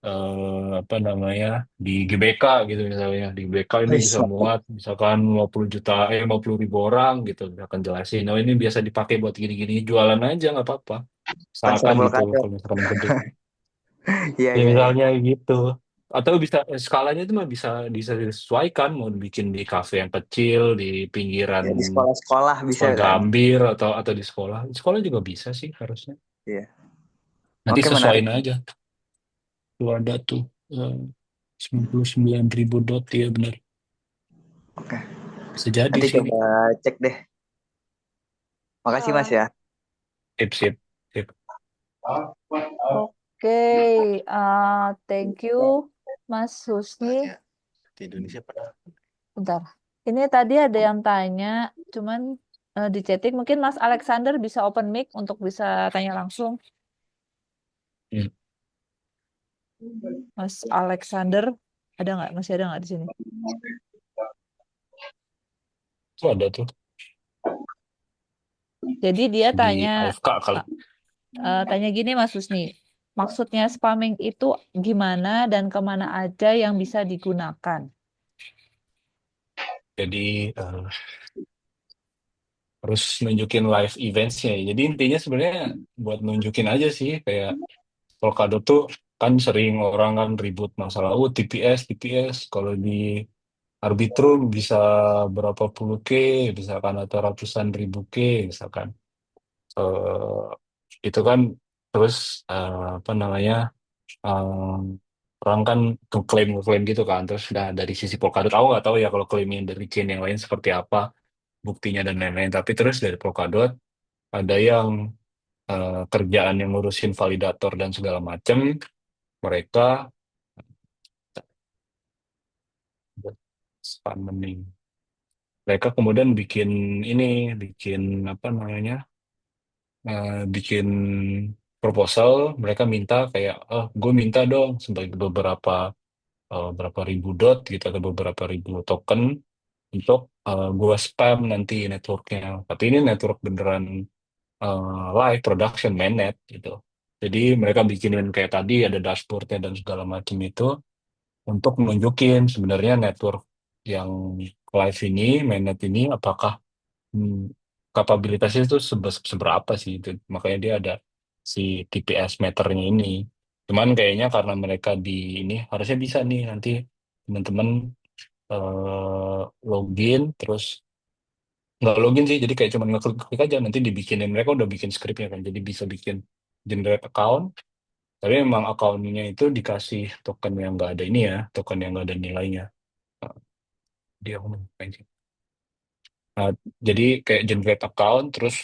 apa namanya di GBK gitu, misalnya di GBK ini Wih, bisa siap. muat misalkan 50 juta 50.000 orang gitu, akan jelasin oh ini biasa dipakai buat gini-gini, jualan aja nggak apa-apa, Pasar usahakan gitu Polkadot. kalau misalkan gede, Iya, ya iya, iya. misalnya gitu. Atau bisa skalanya itu mah bisa disesuaikan, mau bikin di kafe yang kecil di pinggiran Ya di sekolah-sekolah bisa kan? Gambir, atau di sekolah juga bisa sih harusnya, Iya. nanti Oke, menarik. sesuaiin aja. Tuh ada tuh 99.000 dot, ya benar. Oke. Bisa jadi Nanti sih. coba cek deh. Makasih Mas Ah, ya. Sip, sip, sip. oke, thank you, Mas Husni. Banyak di Indonesia pada. Bentar. Ini tadi ada yang tanya, cuman di chatting mungkin Mas Alexander bisa open mic untuk bisa tanya langsung. Hmm. Mas Alexander, ada nggak? Masih ada nggak di sini? Itu ada tuh Jadi dia di tanya, AFK kali. tanya gini Mas Husni, maksudnya spamming itu gimana dan kemana aja yang bisa digunakan? Jadi harus nunjukin live events-nya. Jadi intinya sebenarnya buat nunjukin aja sih, kayak Polkadot tuh kan sering orang kan ribut masalah TPS, TPS. Kalau di Arbitrum bisa berapa puluh K, misalkan, atau ratusan ribu K, misalkan. Eh, itu kan terus apa namanya, orang kan ngeklaim gitu kan, terus dari sisi Polkadot aku nggak tahu ya kalau klaimnya dari chain yang lain seperti apa buktinya dan lain-lain, tapi terus dari Polkadot ada yang kerjaan yang ngurusin validator dan segala macem, mereka spamming, mereka kemudian bikin apa namanya, bikin proposal, mereka minta kayak, oh gue minta dong sebagai berapa ribu dot gitu atau beberapa ribu token untuk gua spam nanti networknya. Tapi ini network beneran live production mainnet gitu. Jadi mereka bikinin kayak tadi ada dashboardnya dan segala macam itu untuk nunjukin sebenarnya network yang live ini, mainnet ini, apakah hmm, kapabilitasnya itu seberapa sih itu. Makanya dia ada si TPS meternya ini. Cuman kayaknya karena mereka di ini harusnya bisa nih nanti teman-teman login, terus nggak login sih, jadi kayak cuma ngeklik aja nanti dibikinin, mereka udah bikin skripnya kan, jadi bisa bikin generate account, tapi memang accountnya itu dikasih token yang nggak ada ini ya, token yang nggak ada nilainya. Nah, dia aku mau ngapain sih. Nah, jadi kayak generate account, terus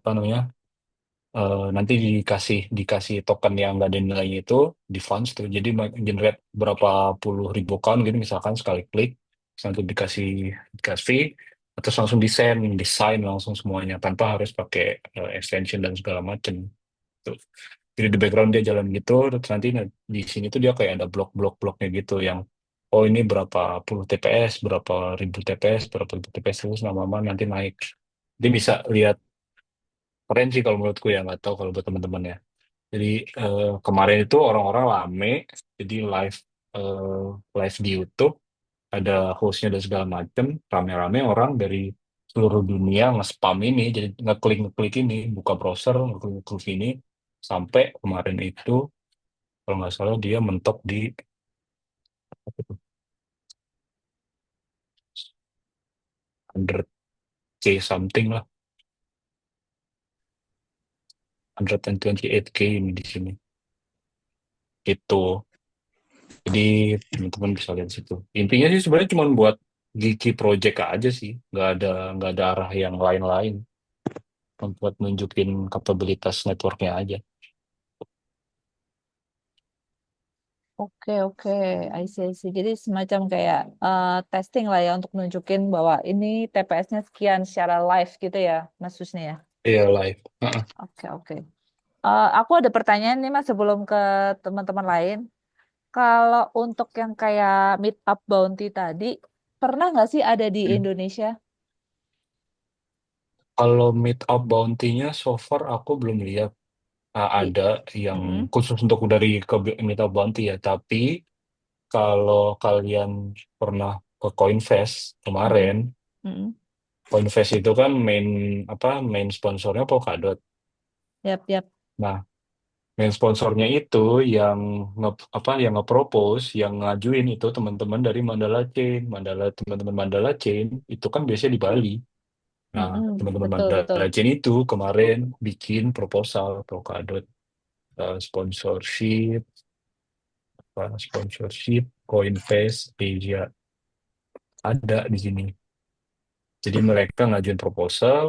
apa namanya, nanti dikasih dikasih token yang nggak ada nilainya itu di funds tuh, jadi generate berapa puluh ribu account gitu misalkan sekali klik, terus nanti dikasih terus langsung desain langsung semuanya tanpa harus pakai extension dan segala macem tuh. Jadi di background dia jalan gitu, terus nanti di sini tuh dia kayak ada blok-blok-bloknya gitu yang oh ini berapa puluh TPS, berapa ribu TPS, berapa ribu TPS, terus nama-nama nanti naik. Dia bisa lihat, keren sih kalau menurutku ya, nggak tahu kalau buat teman-teman ya. Jadi kemarin itu orang-orang rame, jadi eh, live di YouTube, ada hostnya dan segala macem, rame-rame orang dari seluruh dunia nge-spam ini, jadi ngeklik-ngeklik ini, buka browser, ngeklik-ngeklik ini, sampai kemarin itu, kalau nggak salah dia mentok di apa tuh, 100K something lah, 128K ini di sini. Itu. Jadi teman-teman bisa lihat situ. Intinya sih sebenarnya cuma buat geeky project aja sih, nggak ada arah yang lain-lain, buat nunjukin kapabilitas networknya aja. Oke, oke, I see, I see. Jadi semacam kayak testing lah ya untuk nunjukin bahwa ini TPS-nya sekian secara live gitu ya, Mas Husni ya. Iya live. Heeh. Oke, oke. Aku ada pertanyaan nih Mas sebelum ke teman-teman lain. Kalau untuk yang kayak Meetup Bounty tadi, pernah nggak sih ada di Hmm. Indonesia? Kalau meet up bounty-nya so far aku belum lihat Di, ada yang Mm-mm, khusus untuk dari ke meet up bounty ya. Tapi kalau kalian pernah ke Coinfest mm-mm, kemarin, mm-mm. Coinfest itu kan main sponsornya Polkadot. Yap, yap. Nah, main sponsornya itu yang yang nge-propose, yang ngajuin itu teman-teman dari Mandala Chain. Teman-teman Mandala Chain itu kan biasanya di Bali. Nah, Mm-mm, teman-teman betul, betul. Mandala Chain itu kemarin bikin proposal Polkadot sponsorship, sponsorship Coinbase Asia ada di sini. Jadi mereka ngajuin proposal,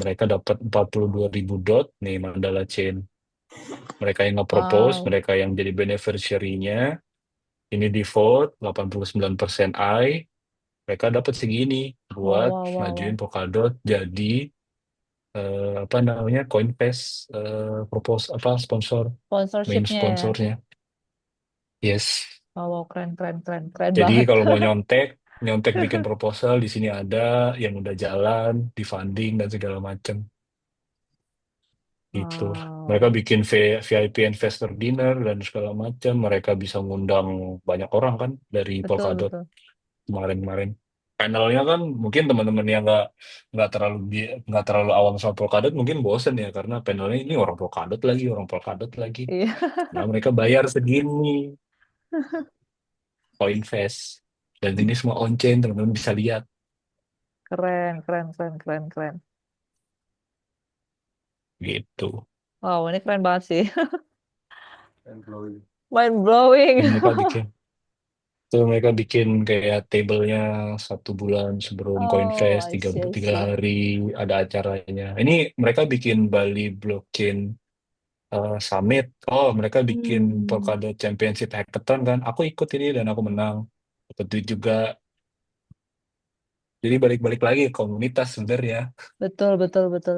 mereka dapat 42.000 dot nih Mandala Chain. Mereka yang nge-propose, Wow, mereka yang jadi beneficiary-nya. Ini di vote 89% I, mereka dapat segini wow, buat wow, wow, ngajuin wow. Polkadot jadi apa namanya Coinbase propose apa sponsor main Sponsorshipnya ya. sponsornya. Yes. Wow, wow, keren, keren, keren, keren Jadi banget. kalau mau nyontek, nyontek bikin proposal di sini ada yang udah jalan, di funding dan segala macam gitu. Mereka Wow, bikin VIP investor dinner dan segala macam. Mereka bisa ngundang banyak orang kan dari betul, Polkadot betul. kemarin-kemarin. Panelnya kan mungkin teman-teman yang nggak terlalu awam sama Polkadot mungkin bosen ya karena panelnya ini orang Polkadot lagi. Iya, Nah mereka bayar segini Coinvest dan ini semua on chain teman-teman bisa lihat keren, keren, keren, keren, keren. gitu. Wow, ini keren banget sih. And blowing. Mind Dan blowing. mereka bikin kayak tablenya 1 bulan sebelum Oh, Coinvest I tiga see, I tiga see. hari ada acaranya. Ini mereka bikin Bali Blockchain Summit. Oh, mereka bikin Hmm, Polkadot Championship Hackathon kan. Aku ikut ini dan aku menang. Dapat duit juga. Jadi balik-balik lagi ke komunitas sebenarnya. betul, betul, betul.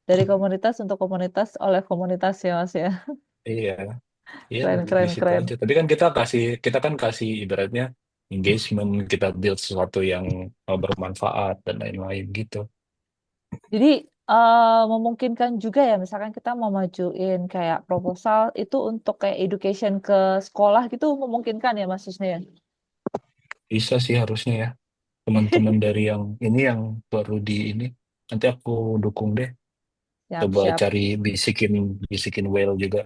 Dari komunitas untuk komunitas oleh komunitas ya, Mas ya. Iya, iya Keren, di keren, situ keren. aja. Tapi kan kita kan kasih ibaratnya engagement, kita build sesuatu yang bermanfaat dan lain-lain gitu. Jadi memungkinkan juga ya, misalkan kita mau majuin kayak proposal itu untuk kayak education ke sekolah gitu memungkinkan ya Mas Susni ya? Bisa sih harusnya ya. Teman-teman dari yang ini yang baru di ini, nanti aku dukung deh. Siap, Coba siap. cari bisikin bisikin whale juga.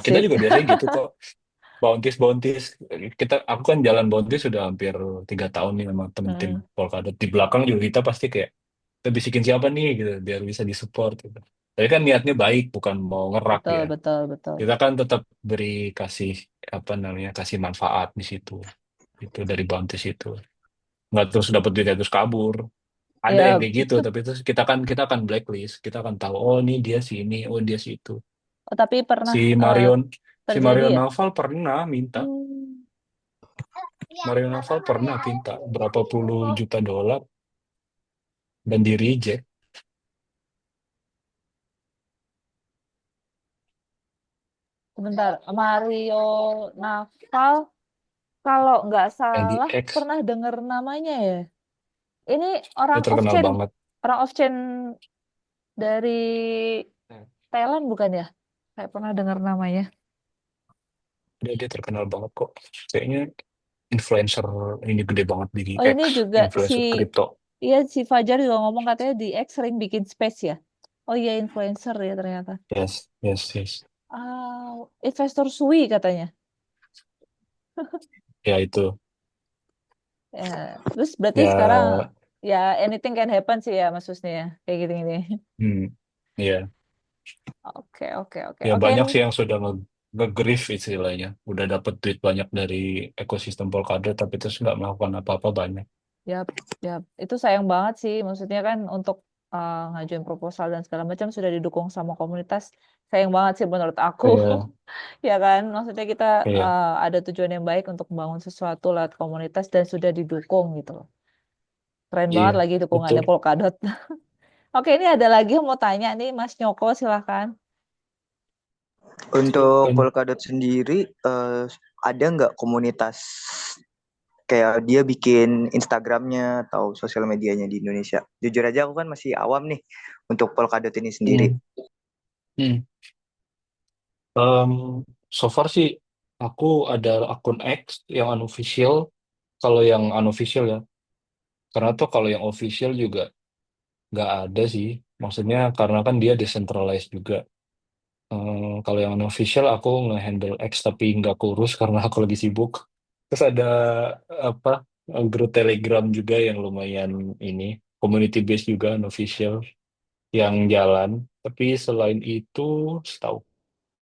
Kita Asik. juga biasanya gitu kok. Bounties bounties. Aku kan jalan bounties sudah hampir 3 tahun nih sama temen tim Mm-mm. Polkadot. Di belakang juga kita pasti kayak kita bisikin siapa nih gitu biar bisa disupport gitu. Tapi kan niatnya baik bukan mau ngerak Betul, ya. betul, betul. Kita kan tetap kasih apa namanya kasih manfaat di situ. Itu dari bounties itu. Nggak terus dapat duit terus kabur. Ada yang Ya, kayak gitu, tapi terus kita akan blacklist, kita akan tahu oh ini dia si ini, oh dia si itu. oh, tapi pernah Si Marion si terjadi Marion ya? Naval pernah minta, Hmm, Marion Naval pernah minta berapa puluh juta dolar dan di reject sebentar, Mario Naval, kalau nggak yang di salah X. pernah dengar namanya ya. Ini Dia terkenal banget. orang off-chain dari Thailand bukan ya? Kayak pernah dengar namanya. Dia terkenal banget kok. Kayaknya influencer ini gede banget di Oh ini X, juga influencer si, kripto. iya si Fajar juga ngomong katanya di X sering bikin space ya. Oh iya influencer ya ternyata. Yes, yes, yes. Investor Sui katanya. Ya itu. Ya, terus berarti sekarang Ya, ya anything can happen sih ya Mas Husni ya. Kayak gini-gini. ya, Oke, oke, oke. ya Oke, banyak sih yang sudah nge-grief istilahnya. Udah dapet duit banyak dari ekosistem Polkadot, tapi terus nggak melakukan apa-apa banyak. yap, yap. Itu sayang banget sih. Maksudnya kan untuk ngajuin proposal dan segala macam sudah didukung sama komunitas. Sayang banget sih menurut aku. Iya, Ya kan? Maksudnya kita iya, ada tujuan yang baik untuk membangun sesuatu lewat komunitas dan sudah didukung gitu loh. Keren iya, banget lagi betul. dukungannya Polkadot. Oke, ini ada lagi yang mau tanya nih Mas Nyoko, silahkan. Untuk Kan, Polkadot sendiri, ada nggak komunitas kayak dia bikin Instagramnya atau sosial medianya di Indonesia? Jujur aja aku kan masih awam nih untuk Polkadot ini sendiri. hmm, hmm. Em, so far sih aku ada akun X yang unofficial. Kalau yang unofficial ya, karena tuh kalau yang official juga nggak ada sih. Maksudnya karena kan dia decentralized juga. Kalau yang unofficial aku nge-handle X tapi nggak kurus karena aku lagi sibuk. Terus ada apa grup Telegram juga yang lumayan ini community based juga unofficial yang jalan. Tapi selain itu, setahu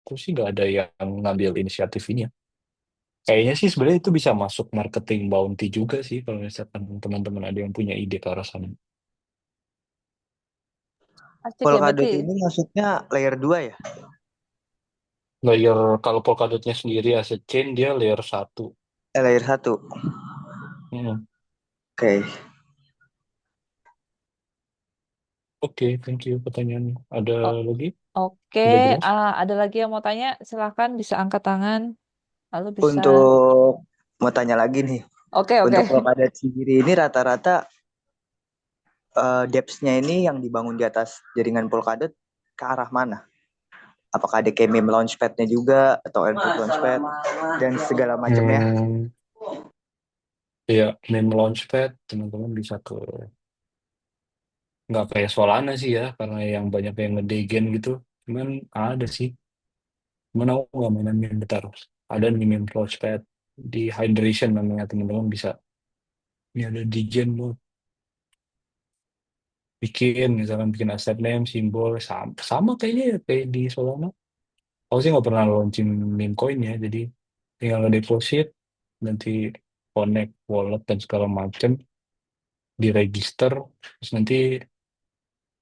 aku sih nggak ada yang ngambil inisiatif ini ya. Kayaknya sih sebenarnya itu bisa masuk marketing bounty juga sih kalau misalkan teman-teman ada yang punya ide ke arah sana. Asik ya berarti. Polkadot ini maksudnya layer 2 ya? Layer kalau Polkadotnya sendiri as a chain dia layer 1. Layer 1. Hmm. Oke. Oke, thank you pertanyaannya. Ada Oh, lagi? oke, Udah jelas? ada lagi yang mau tanya? Silahkan bisa angkat tangan. Lalu bisa. Untuk mau tanya lagi nih, Oke, oke. untuk Polkadot sendiri ini rata-rata dApps-nya ini yang dibangun di atas jaringan Polkadot ke arah mana? Apakah ada kayak meme launchpad-nya juga atau airdrop launchpad dan segala macamnya? Hmm, ya, meme launchpad teman-teman bisa ke nggak kayak Solana sih ya karena yang banyak yang ngedegen gitu. Cuman ada sih. Cuman aku nggak mainan meme bentar. Ada nih meme launchpad di Hydration namanya teman-teman bisa. Ini ada di Gen mode. Bikin misalkan bikin asset name, simbol sama, sama kayaknya ya kayak di Solana. Aku sih nggak pernah launching meme coin ya. Jadi tinggal ngedeposit nanti connect wallet dan segala macam diregister terus nanti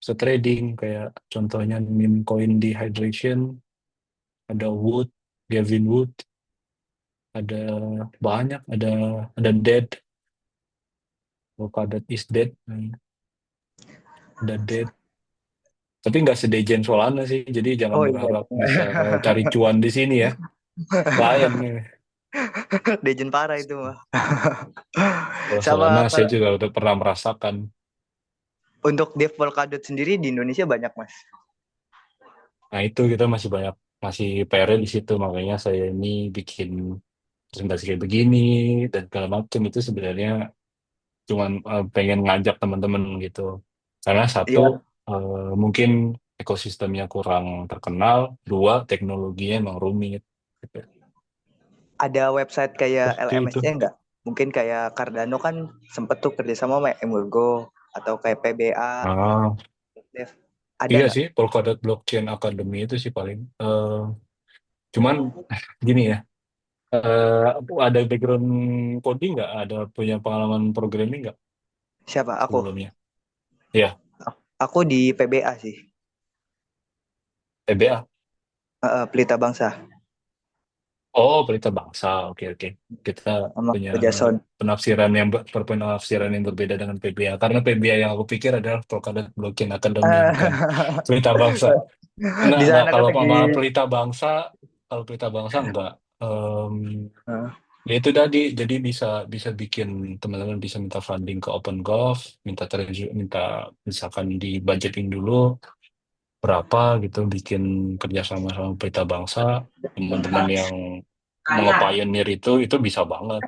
bisa trading kayak contohnya meme coin di Hydration ada Wood Gavin Wood ada banyak ada Dead Polkadot is Dead ada Dead tapi nggak sedegen Solana sih jadi jangan Oh iya, berharap bisa cari cuan di sini ya klien nih. legend parah itu mah. Kalau Solana Sama saya kalau juga udah pernah merasakan. untuk dev Polkadot sendiri di Indonesia banyak mas. Nah itu kita masih PR di situ makanya saya ini bikin presentasi kayak begini dan segala macam itu sebenarnya cuman pengen ngajak teman-teman gitu. Karena satu Iya, mungkin ekosistemnya kurang terkenal, dua teknologinya emang rumit. Gitu. ada website kayak Seperti itu. LMS-nya nggak? Mungkin kayak Cardano kan sempet tuh kerjasama sama Emurgo atau kayak PBA, Ah, Dev. Ada iya nggak? sih, Polkadot Blockchain Academy itu sih paling. Cuman gini ya, ada background coding nggak? Ada punya pengalaman programming nggak Siapa? Aku. sebelumnya? Ya, Aku di PBA sih, TBA. Pelita Bangsa Oh, Pelita Bangsa. Oke, oke. Kita sama punya Jason. penafsiran yang berbeda dengan PBA. Karena PBA yang aku pikir adalah Polkadot Blockchain Academy, bukan Pelita Bangsa. Di Enggak. sana kan Kalau lagi Kalau Pelita Bangsa enggak. Ya itu tadi, jadi bisa bisa bikin teman-teman bisa minta funding ke OpenGov, minta misalkan di budgeting dulu, berapa gitu bikin kerjasama sama Pelita Bangsa, teman-teman yang mau nge-pioneer itu bisa banget.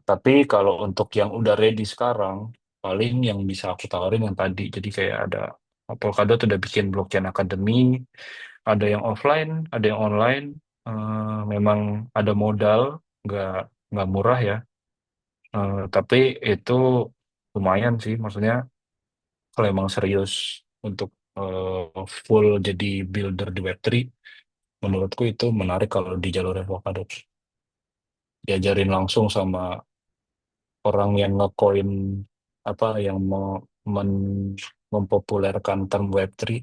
Tapi kalau untuk yang udah ready sekarang, paling yang bisa aku tawarin yang tadi. Jadi kayak ada Polkadot udah bikin blockchain academy, ada yang offline, ada yang online. Memang ada modal, nggak nggak murah ya. Tapi itu lumayan sih, maksudnya kalau emang serius untuk full jadi builder di Web3, menurutku itu menarik kalau di jalur Polkadot. Diajarin langsung sama orang yang ngecoin apa yang mempopulerkan term Web3.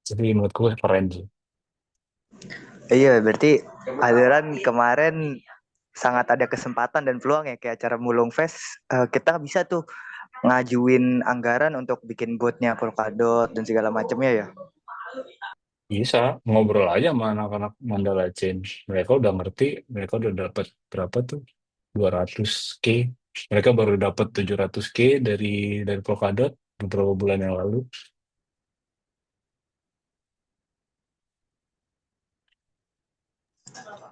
Jadi menurutku keren sih. Iya, berarti aliran kemarin sangat ada kesempatan dan peluang ya kayak acara Mulung Fest. Kita bisa tuh ngajuin anggaran untuk bikin botnya Polkadot dan segala macamnya ya. Bisa ngobrol aja sama anak-anak Mandala Chain. Mereka udah ngerti, mereka udah dapat berapa tuh? 200K. Mereka baru dapat 700K dari Polkadot beberapa bulan yang lalu.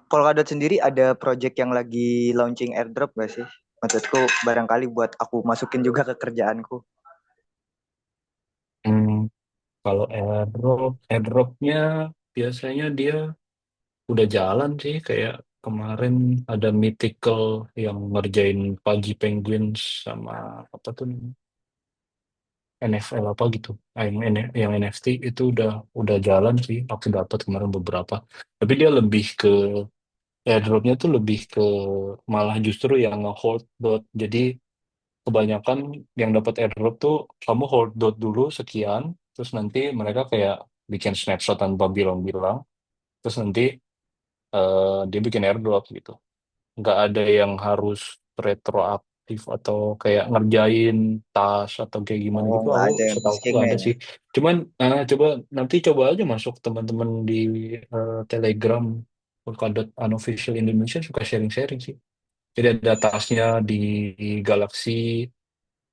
Polkadot sendiri ada project yang lagi launching airdrop gak sih? Maksudku barangkali buat aku masukin juga ke kerjaanku. Hmm, kalau airdropnya biasanya dia udah jalan sih, kayak kemarin ada Mythical yang ngerjain Pagi Penguins sama apa tuh namanya? NFL apa gitu. Yang NFT itu udah jalan sih. Aku dapat kemarin beberapa. Tapi dia lebih ke airdropnya tuh lebih ke malah justru yang nge-hold dot. Jadi kebanyakan yang dapat airdrop tuh kamu hold dot dulu sekian, terus nanti mereka kayak bikin snapshot tanpa bilang-bilang, terus nanti dia bikin airdrop gitu. Nggak ada yang harus retroaktif atau kayak ngerjain tas atau kayak gimana Oh, gitu. nggak Aku ada yang setahu tasking ada ya. sih. Cuman coba aja masuk teman-teman di Telegram Polkadot Unofficial Indonesia suka sharing-sharing sih. Jadi ada tasnya di Galaxy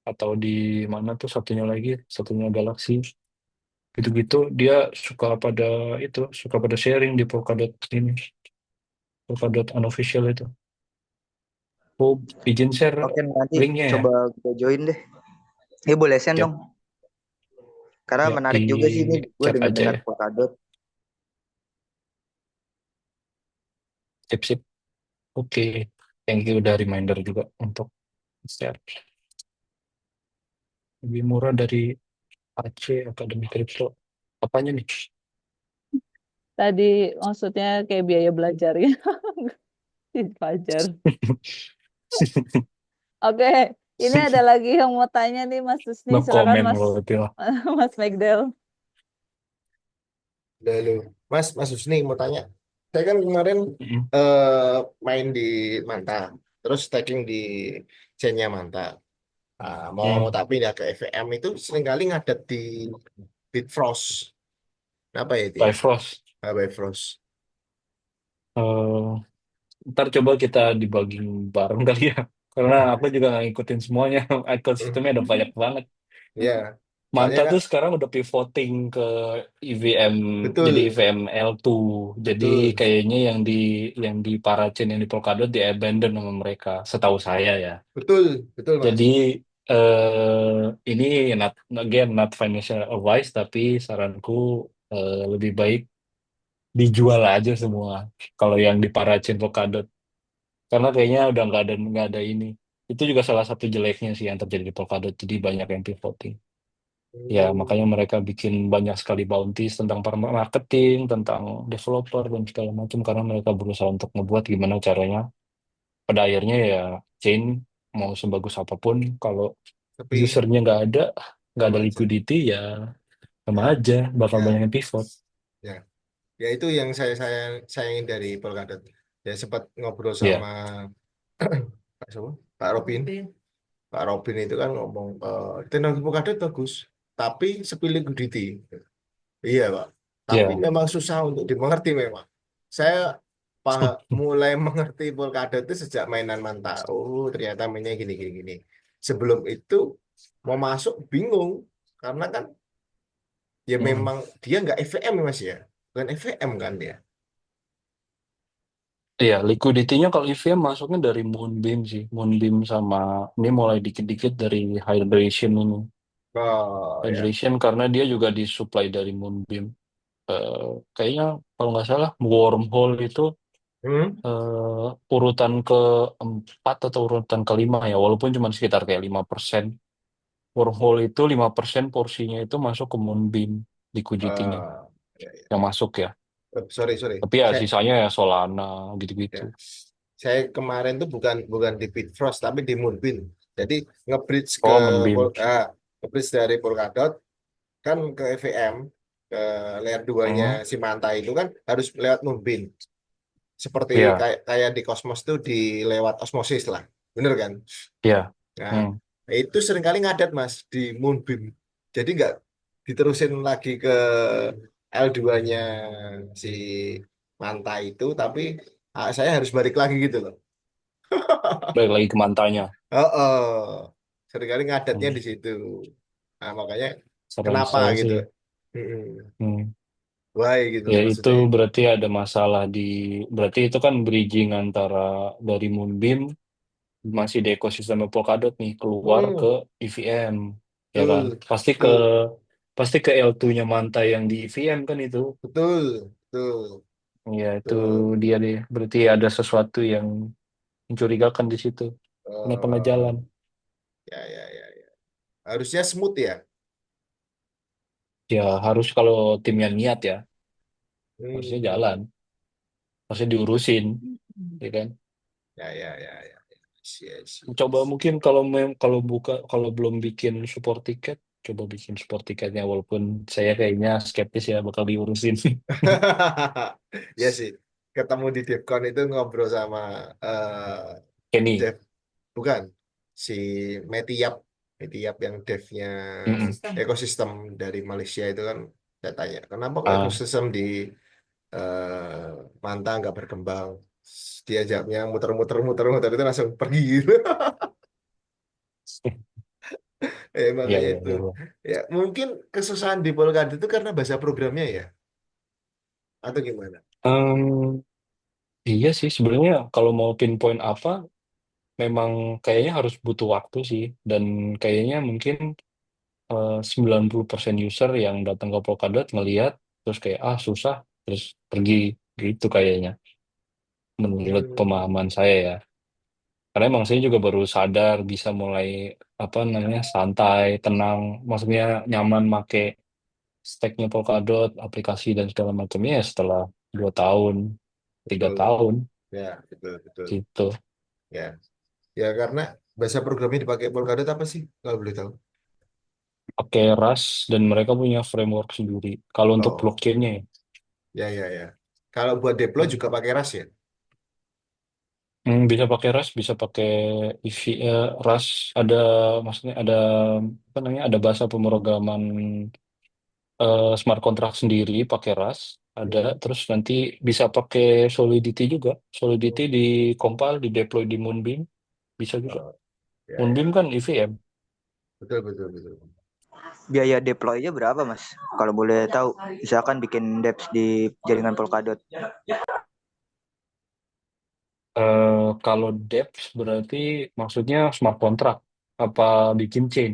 atau di mana tuh satunya Galaxy. Gitu-gitu dia suka pada sharing di Polkadot ini, Polkadot Unofficial itu. Aku izin share Oke, nanti linknya ya. coba gue join deh. Boleh send Siap. dong. Karena Ya, di menarik juga sih ini gue chat aja dengar-dengar ya. Polkadot. Sip-sip. Oke. Thank you udah reminder juga untuk share. Lebih murah dari Aceh Akademi Kripto. Apanya nih? Tadi maksudnya kayak biaya belajarnya di Fajar. Oke, ini ada lagi yang mau tanya nih Mas Susni. No Silakan comment Mas kalau itu lah. Mas Megdel. Lalu, Mas Husni mau tanya. Saya kan kemarin Mm-mm. main di Manta, terus staking di chainnya Manta. Nah, mau Hmm. tak pindah ke EVM itu seringkali ngadat di Bitfrost. Apa ya itu ya? Bifrost. Bifrost. Eh, Ntar coba kita dibagi bareng kali ya. Karena aku juga nggak ngikutin semuanya. Ekosistemnya ada banyak banget. Ya, soalnya Manta kan tuh sekarang udah pivoting ke EVM, jadi betul, EVM L2. Jadi betul, kayaknya yang di Parachain yang di Polkadot di abandon sama mereka, setahu saya ya. betul, betul Mas. Jadi ini not financial advice, tapi saranku lebih baik dijual aja semua. Kalau yang di Parachain Polkadot, karena kayaknya udah nggak ada ini. Itu juga salah satu jeleknya sih yang terjadi di Polkadot. Jadi banyak yang pivoting. Ya, makanya Hmm, mereka bikin banyak sekali bounties tentang marketing, tentang developer, dan segala macam. Karena mereka berusaha untuk ngebuat gimana caranya. Pada akhirnya ya, chain mau sebagus apapun, kalau tapi usernya nggak ada sama aja. liquidity, ya sama Ya, aja. Bakal banyak ya, yang pivot. ya. Ya itu yang saya sayangin dari Polkadot. Ya sempat ngobrol sama Ya, Pak siapa? Pak Robin. Pak Robin itu kan ngomong teknologi Polkadot bagus, tapi sepi liquidity. Iya, Pak. Tapi ya. memang susah untuk dimengerti memang. Saya mulai mengerti Polkadot itu sejak mainan Manta. Oh, ternyata mainnya gini gini gini. Sebelum itu mau masuk bingung. Karena kan ya Mm. memang dia nggak EVM Mas ya, bukan EVM kan dia. Iya, liquidity-nya kalau EVM masuknya dari Moonbeam sih. Moonbeam sama ini mulai dikit-dikit dari hydration ini. Oh ya. Hydration karena dia juga disuplai dari Moonbeam. Kayaknya kalau nggak salah wormhole itu Hmm? urutan keempat atau urutan kelima ya, walaupun cuma sekitar kayak 5%. Wormhole itu 5% porsinya itu masuk ke Moonbeam liquidity-nya Ya, ya. yang masuk ya. Sorry sorry. Tapi ya sisanya ya Solana gitu-gitu. Ya, saya kemarin tuh bukan di Bitfrost tapi di Moonbeam. Jadi nge-bridge Oh, Moonbeam. nge-bridge dari Polkadot kan ke EVM, ke layer 2-nya Hmm, si Manta itu kan harus lewat Moonbeam. Seperti iya, kayak kayak di Cosmos tuh di lewat osmosis lah. Bener kan? iya. Nah, Hmm. itu seringkali ngadat Mas di Moonbeam. Jadi nggak diterusin lagi ke L2-nya si Manta itu, tapi saya harus balik lagi gitu loh. Balik lagi ke mantanya. Oh, seringkali ngadatnya Hmm. di situ. Nah, makanya Saran kenapa saya gitu? sih. Mm-mm. Hmm. Why gitu Ya itu maksudnya. berarti ada masalah berarti itu kan bridging antara dari Moonbeam masih di ekosistem Polkadot nih keluar ke Hmm, EVM ya kan betul, betul, pasti ke L2-nya Manta yang di EVM kan itu betul, betul, ya itu betul. dia deh berarti ada sesuatu yang mencurigakan di situ kenapa nggak Eh, jalan ya, ya, ya, ya. Harusnya smooth ya. ya harus kalau timnya niat ya harusnya jalan Hmm, harusnya diurusin ya kan ya, ya, ya, ya. I see. coba mungkin kalau belum bikin support tiket coba bikin support tiketnya walaupun saya kayaknya skeptis ya bakal diurusin Ya sih, ketemu di DevCon itu ngobrol sama Kenny. Dev, bukan si Metiap, Metiap yang devnya Mm-mm. ekosistem dari Malaysia itu kan saya tanya, kenapa kok Ah, ekosistem di Manta nggak berkembang? Dia jawabnya muter-muter itu langsung pergi gitu. iya Makanya iya itu iya. ya mungkin kesusahan di Polkadot itu karena bahasa programnya ya atau gimana? Em, iya sih sebenarnya kalau mau pinpoint apa memang kayaknya harus butuh waktu sih dan kayaknya mungkin 90% user yang datang ke Polkadot ngelihat terus kayak susah terus pergi gitu kayaknya menurut Hmm, pemahaman saya ya. Karena emang saya juga baru sadar bisa mulai apa namanya santai, tenang, maksudnya nyaman make stacknya Polkadot, aplikasi dan segala macamnya ya setelah 2 tahun, tiga betul. tahun Ya, betul, betul. gitu. Ya, ya karena bahasa programnya dipakai Polkadot apa sih? Kalau boleh tahu. Pakai Rust dan mereka punya framework sendiri. Kalau untuk Oh, blockchainnya ya. ya, ya, ya. Kalau buat deploy Hmm. juga pakai RAS ya? Bisa pakai Rust, bisa pakai Rust. Ada, maksudnya ada apa namanya? Ada bahasa pemrograman smart contract sendiri pakai Rust. Ada, Hmm. terus nanti bisa pakai Solidity juga. Solidity Oh, di compile, di deploy di Moonbeam, bisa juga. oh, ya, Moonbeam ya. kan EVM. Betul, betul, betul. Biaya deploy-nya berapa, Mas? Kalau boleh tahu, misalkan bikin dApps di jaringan Polkadot. Kalau dApps berarti maksudnya smart contract apa bikin chain?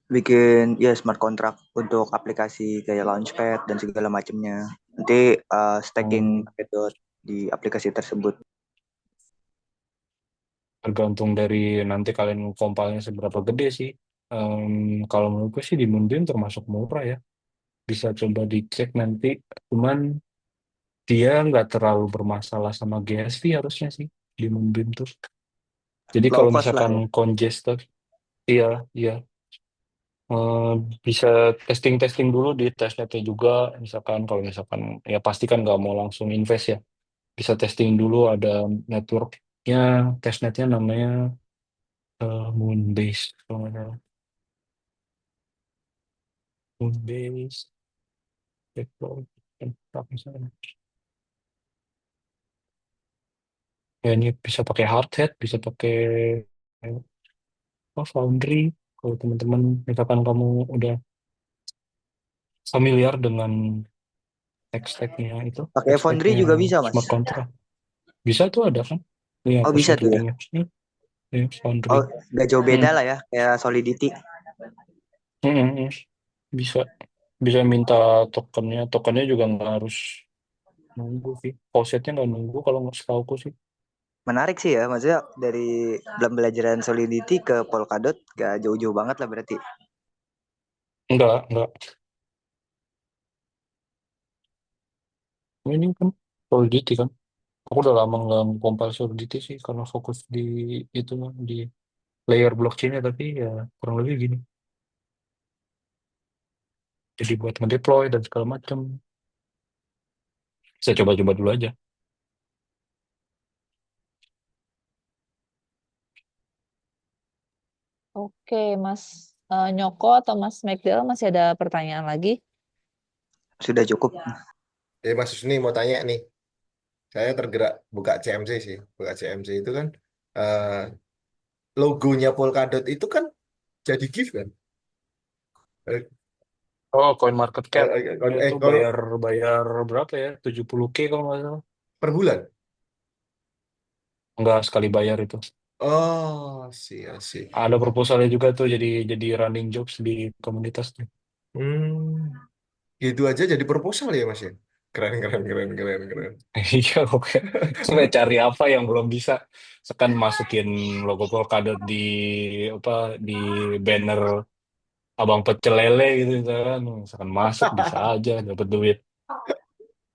Bikin ya smart contract untuk aplikasi kayak Launchpad dan segala macamnya. Nanti stacking Hmm, pakai dot di aplikasi tersebut. tergantung dari nanti kalian compile-nya seberapa gede sih. Kalau menurutku sih di Moonbeam termasuk murah ya. Bisa coba dicek nanti. Cuman dia nggak terlalu bermasalah sama GSP harusnya sih di Moonbeam tuh. Jadi Low kalau cost lah misalkan ya. congested, iya, iya. Eh, bisa testing-testing dulu di testnetnya juga. Misalkan kalau misalkan ya pasti kan nggak mau langsung invest ya. Bisa testing dulu ada networknya, testnetnya namanya Moonbase. Kalau nggak salah. Moonbase, deploy, misalnya. Ya ini bisa pakai Hardhat, bisa pakai Foundry. Kalau teman-teman misalkan kamu udah familiar dengan tag-tagnya itu, Pakai Foundry tag-tagnya juga bisa, Mas. smart contract, bisa tuh ada kan? Ini Oh, aku bisa share tuh ya. linknya. Ini Foundry. Oh, gak jauh Hmm, beda lah ya, kayak Solidity. hmm. Bisa bisa minta tokennya juga nggak harus nunggu sih. Faucetnya nggak nunggu kalau nggak setauku sih. Menarik sih ya, maksudnya dari pembelajaran Solidity ke Polkadot gak jauh-jauh banget lah berarti. Enggak. Ini kan Solidity kan. Aku udah lama nggak compile Solidity sih karena fokus di itu mah di layer blockchainnya, tapi ya kurang lebih gini. Jadi buat ngedeploy dan segala macam. Saya coba-coba dulu aja. Oke, Mas Nyoko atau Mas McDowell masih ada pertanyaan lagi? Sudah cukup. Mas Husni mau tanya nih, saya tergerak buka CMC sih, buka CMC itu kan eh, logonya Polkadot itu kan jadi gift kan? Eh, Oh, coin market cap. Dia tuh kalau bayar bayar berapa ya? 70K kalau nggak salah. per bulan? Nggak sekali bayar itu. Oh, sih. Ada proposalnya juga tuh jadi running jokes di komunitas tuh. Gitu aja jadi proposal ya Mas ya? Keren. Iya, oke. Sampai cari apa yang belum bisa. Sekan masukin logo Polkadot di apa di banner abang pecel lele gitu kan. Misalkan masuk bisa aja dapat duit.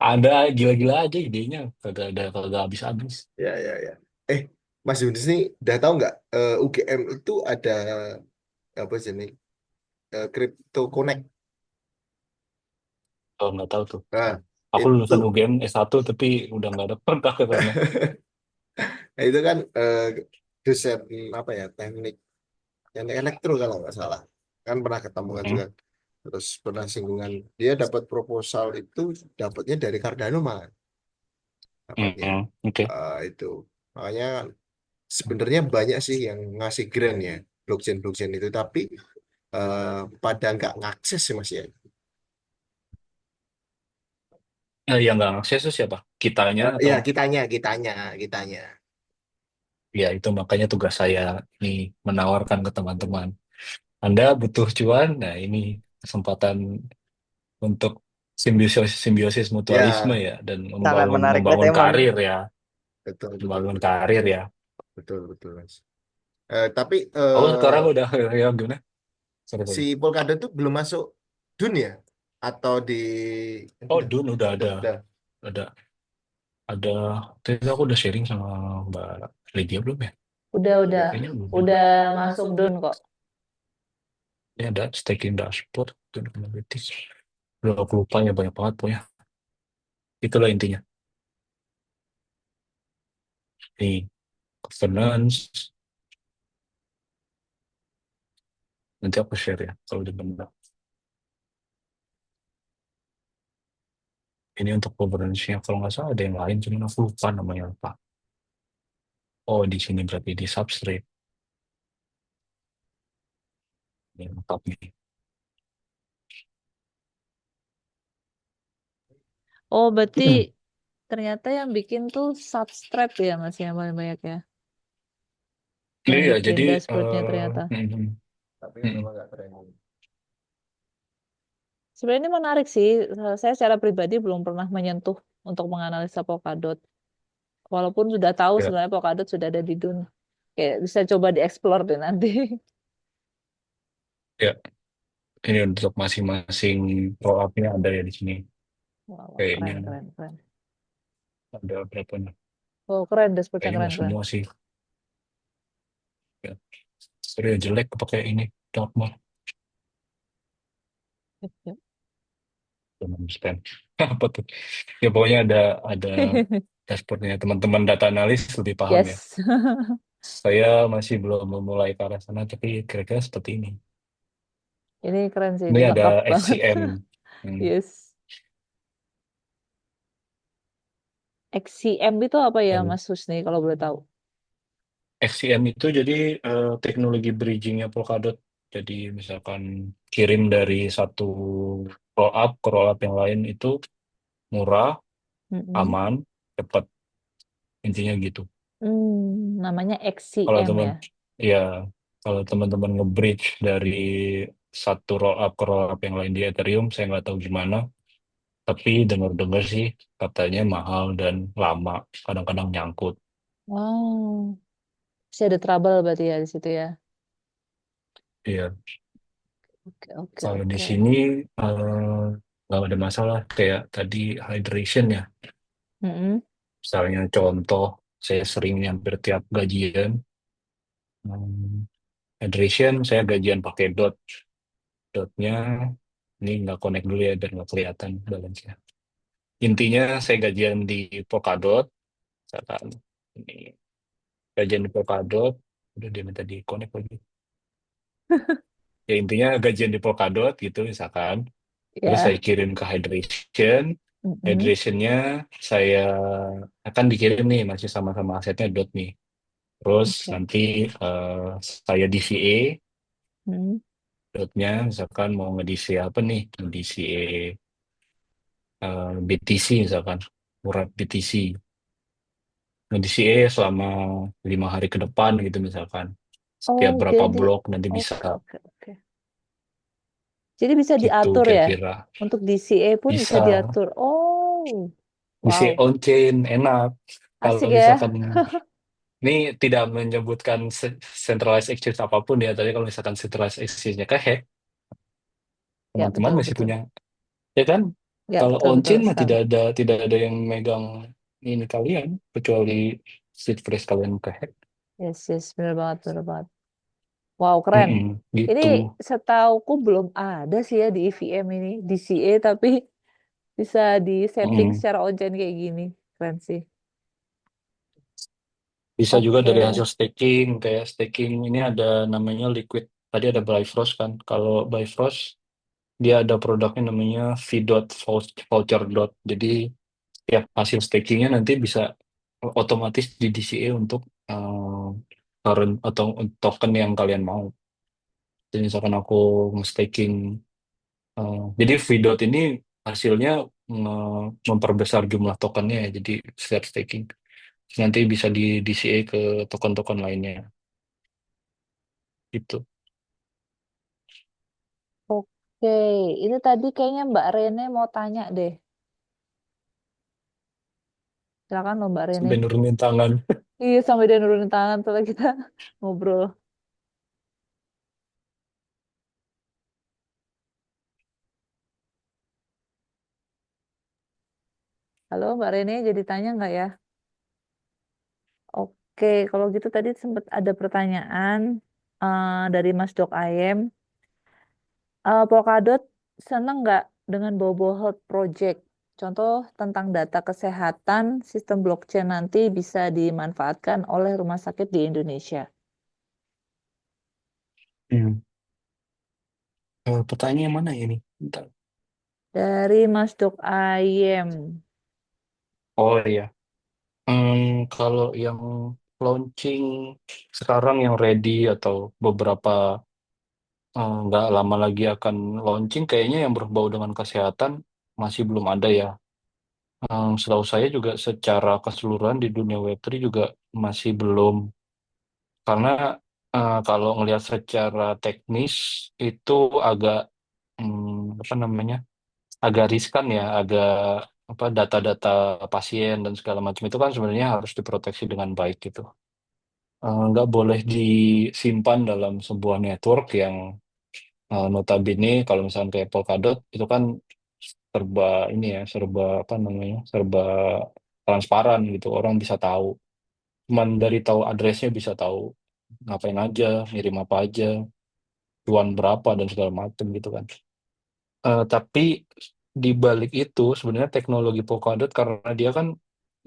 Ada gila-gila aja idenya, kagak habis-habis. Ya. Mas Yunus nih, udah tahu nggak UGM itu ada apa sih nih? Crypto Connect. Oh, nggak tahu tuh. Nah, Aku itu lulusan UGM S1 tapi udah nggak ada kontak ke sana. nah, itu kan dosen apa ya teknik yang elektro kalau nggak salah kan pernah ketemu kan Hmm, juga terus pernah singgungan dia dapat proposal itu dapatnya dari Cardano malah dapatnya oke. itu makanya sebenarnya banyak sih yang ngasih grant ya blockchain itu tapi pada nggak ngakses sih mas ya. Yang nggak akses itu siapa? Kitanya Ya atau? kitanya. Ya itu makanya tugas saya nih menawarkan ke teman-teman. Anda butuh cuan, nah ini kesempatan untuk simbiosis mutualisme Ya ya, dan Sangat membangun menarik membangun banget emang. karir ya, betul membangun karir ya. betul mas. Tapi Aku sekarang udah ya gimana? si Sorry. Polkadot itu belum masuk dunia atau di Oh, udah Dun udah udah ada ada. Tadi aku udah sharing sama Mbak Lydia belum ya? Udah, udah Kayaknya belum. udah masuk Dun kok. Ini ada staking dashboard, Dun Analytics. Udah aku lupa ya banyak banget pokoknya. Itulah intinya. Nih, governance. Nanti aku share ya kalau udah benar. Ini untuk governance-nya kalau nggak salah ada yang lain, cuman aku lupa namanya apa. Oh, di sini berarti di Substrate. Ini lengkap nih. Oh, berarti ternyata yang bikin tuh Substrate ya Mas ya paling banyak ya. Yang Iya, bikin jadi dashboardnya ternyata. tapi mm, memang nggak trending. Sebenarnya ini menarik sih. Saya secara pribadi belum pernah menyentuh untuk menganalisa Polkadot. Walaupun sudah tahu ya, sebenarnya Polkadot sudah ada di Dun. Kayak bisa coba dieksplor deh nanti. ya. Ini untuk masing-masing roll up-nya ada ya di sini. Wah, Kayaknya keren. ada berapa nih? Oh, keren dashboardnya Kayaknya nggak keren. semua sih. Ya. Sorry, jelek pakai ini. Dartmouth. Yep. Jangan spam. Apa tuh? Ya pokoknya ada dashboardnya teman-teman data analis lebih paham ya. Yes. Saya masih belum memulai ke arah sana, tapi kira-kira seperti ini. Ini keren sih, Ini ini ada lengkap banget. XCM. Hmm. Yes. XCM itu apa ya Dan Mas Husni kalau boleh tahu? XCM itu jadi teknologi bridgingnya Polkadot. Jadi misalkan kirim dari satu roll up ke roll up yang lain itu murah, Mm-mm. aman, cepat. Intinya gitu. Namanya Kalau XCM teman, ya. ya kalau teman-teman nge-bridge dari satu roll up ke roll up yang lain di Ethereum, saya nggak tahu gimana. Tapi dengar-dengar sih katanya mahal dan lama, kadang-kadang nyangkut. Wow, masih ada trouble berarti ya di situ ya. Iya, Oke, oke, kalau di oke. sini eh, nggak ada masalah. Kayak tadi hydration ya. Mm-mm. Misalnya contoh, saya sering hampir tiap gajian. hmm, Hydration, saya gajian pakai dot. Dotnya ini nggak connect dulu ya biar nggak kelihatan balance-nya. Intinya saya gajian di Polkadot, misalkan ini gajian di Polkadot, udah dia minta di connect lagi. Ya intinya gajian di Polkadot gitu misalkan. Terus saya Ya. kirim ke Hydration. Mm-mm. Hydrationnya saya akan dikirim nih masih sama-sama asetnya dot nih. Terus Oke. nanti eh, saya DCA Mm. dotnya misalkan mau nge-DCA apa nih? Nge-DCA BTC misalkan, murah BTC. Nge-DCA selama 5 hari ke depan gitu misalkan. Oh, Setiap berapa jadi blok nanti bisa oke, oke, oke. Jadi bisa gitu diatur ya. kira-kira. Untuk DCA pun bisa Bisa. diatur. Oh, DCA wow. on-chain enak. Kalau Asik misalkan ya. ini tidak menyebutkan centralized exchange apapun ya. Tadi kalau misalkan centralized exchange-nya kehack, Ya, teman-teman betul, masih betul. punya, ya kan? Ya, Kalau betul, betul on-chain mah sekali. tidak ada yang megang ini kalian kecuali seed phrase kalian kehack. Yes, yes, benar banget, benar banget. Wow, keren. Mm-mm, Ini gitu. setauku belum ada sih ya di EVM ini, DCA, tapi bisa di setting Mm-mm. secara on-chain kayak gini. Keren sih. Bisa juga Oke. dari hasil staking, kayak staking ini ada namanya liquid. Tadi ada Bifrost kan. Kalau Bifrost dia ada produknya namanya voucher dot. Jadi ya hasil stakingnya nanti bisa otomatis di DCA untuk current atau token yang kalian mau. Jadi misalkan aku nge-staking, jadi VDOT ini hasilnya memperbesar jumlah tokennya ya, jadi setiap staking. Terus nanti bisa di DCA ke token-token lainnya gitu. Oke, ini tadi kayaknya Mbak Rene mau tanya deh. Silakan loh Mbak Rene. Sampai nurunin tangan. Iya, sampai dia nurunin tangan setelah kita ngobrol. Halo Mbak Rene, jadi tanya nggak ya? Oke, kalau gitu tadi sempat ada pertanyaan dari Mas Dok Ayem. Polkadot seneng nggak dengan Bobo Health Project? Contoh tentang data kesehatan, sistem blockchain nanti bisa dimanfaatkan oleh rumah sakit di Indonesia. Hmm. Pertanyaan yang mana ini? Bentar. Dari Mas Dok Ayem. Oh iya. Kalau yang launching sekarang yang ready atau beberapa nggak lama lagi akan launching, kayaknya yang berbau dengan kesehatan masih belum ada ya. Setahu saya juga secara keseluruhan di dunia Web3 juga masih belum. Karena kalau ngelihat secara teknis itu agak apa namanya, agak riskan ya, agak apa data-data pasien dan segala macam itu kan sebenarnya harus diproteksi dengan baik gitu. Nggak boleh disimpan dalam sebuah network yang notabene kalau misalnya kayak Polkadot itu kan serba ini ya, serba apa namanya, serba transparan gitu, orang bisa tahu. Cuman dari tahu addressnya bisa tahu ngapain aja, ngirim apa aja, cuan berapa dan segala macam gitu kan. Tapi di balik itu sebenarnya teknologi Polkadot karena dia kan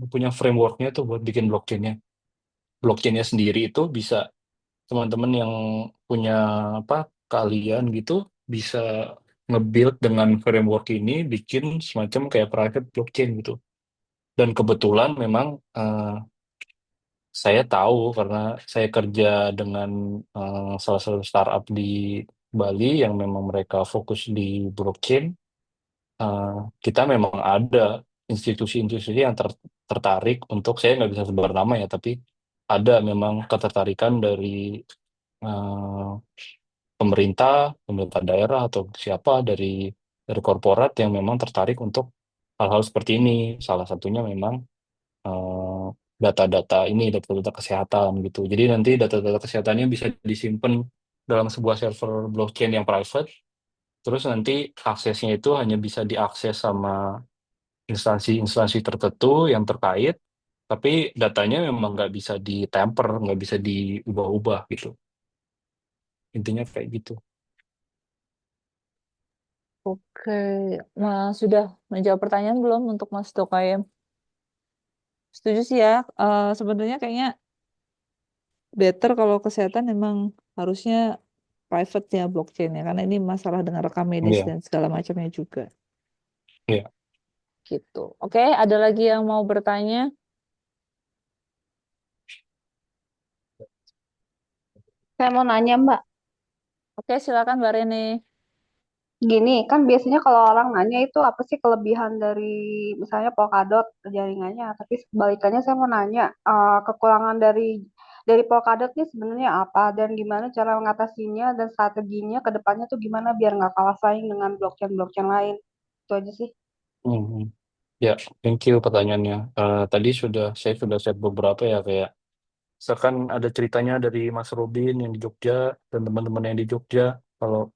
punya frameworknya tuh buat bikin blockchainnya. Blockchainnya sendiri itu bisa teman-teman yang punya apa kalian gitu bisa nge-build dengan framework ini bikin semacam kayak private blockchain gitu. Dan kebetulan memang saya tahu karena saya kerja dengan salah satu startup di Bali yang memang mereka fokus di blockchain, kita memang ada institusi-institusi yang tertarik untuk, saya nggak bisa sebar nama ya, tapi ada memang ketertarikan dari eh, pemerintah daerah atau siapa dari korporat yang memang tertarik untuk hal-hal seperti ini. Salah satunya memang eh, data-data ini, data-data kesehatan gitu. Jadi nanti data-data kesehatannya bisa disimpan dalam sebuah server blockchain yang private. Terus nanti aksesnya itu hanya bisa diakses sama instansi-instansi tertentu yang terkait, tapi datanya memang nggak bisa ditemper, nggak bisa diubah-ubah gitu. Intinya kayak gitu. Oke, nah sudah menjawab pertanyaan belum untuk Mas Tokajem? Setuju sih ya, sebenarnya kayaknya better kalau kesehatan memang harusnya private ya blockchain ya, karena ini masalah dengan rekam medis Iya, dan segala macamnya juga. iya. Gitu. Oke, ada lagi yang mau bertanya? Saya mau nanya Mbak, Oke, silakan Mbak Rene. gini kan biasanya kalau orang nanya itu apa sih kelebihan dari misalnya Polkadot jaringannya, tapi sebalikannya saya mau nanya kekurangan dari Polkadot ini sebenarnya apa dan gimana cara mengatasinya dan strateginya ke depannya tuh gimana biar nggak kalah saing dengan blockchain-blockchain lain. Itu aja sih. Mhm. Ya, thank you pertanyaannya. Tadi saya sudah share beberapa ya, kayak misalkan ada ceritanya dari Mas Robin yang di Jogja dan teman-teman yang di Jogja. Kalau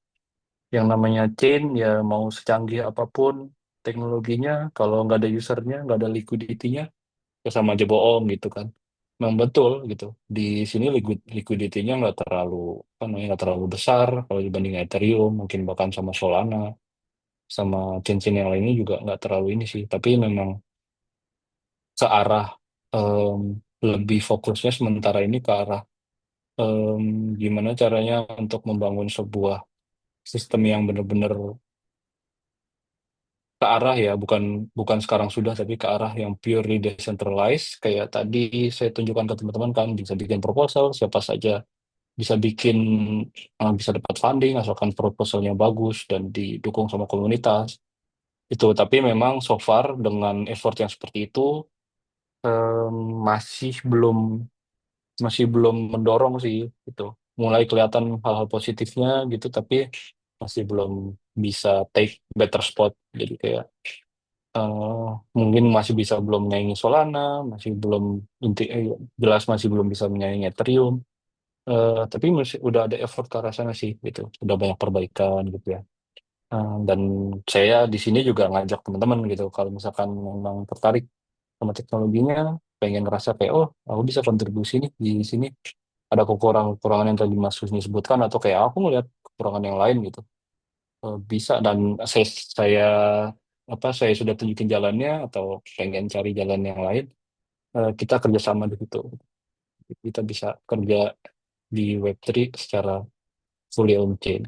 yang namanya chain ya mau secanggih apapun teknologinya, kalau nggak ada usernya, nggak ada liquidity-nya, ya sama aja bohong gitu kan. Memang betul gitu. Di sini liquidity-nya nggak terlalu apa namanya, nggak terlalu besar kalau dibanding Ethereum, mungkin bahkan sama Solana, sama chain-chain yang lainnya juga nggak terlalu ini sih. Tapi memang ke arah em, lebih fokusnya sementara ini ke arah em, gimana caranya untuk membangun sebuah sistem yang benar-benar ke arah ya, bukan bukan sekarang sudah, tapi ke arah yang purely decentralized. Kayak tadi saya tunjukkan ke teman-teman kan, bisa bikin proposal, siapa saja bisa bikin, bisa dapat funding asalkan proposalnya bagus dan didukung sama komunitas itu. Tapi memang so far dengan effort yang seperti itu em, masih belum masih belum mendorong sih itu. Mulai kelihatan hal-hal positifnya gitu, tapi masih belum bisa take better spot. Jadi kayak eh, mungkin masih bisa belum menyaingi Solana, masih belum jelas masih belum bisa menyaingi Ethereum. Tapi udah ada effort ke arah sana sih gitu. Udah banyak perbaikan gitu ya. Dan saya di sini juga ngajak teman-teman gitu, kalau misalkan memang tertarik sama teknologinya, pengen ngerasa kayak, oh aku bisa kontribusi nih di sini, ada kekurangan-kekurangan yang tadi Mas Husni sebutkan, atau kayak aku ngeliat kekurangan yang lain gitu. Bisa, dan saya saya sudah tunjukin jalannya atau pengen cari jalan yang lain, kita kerjasama di situ. Kita bisa kerja di Web3 secara fully on chain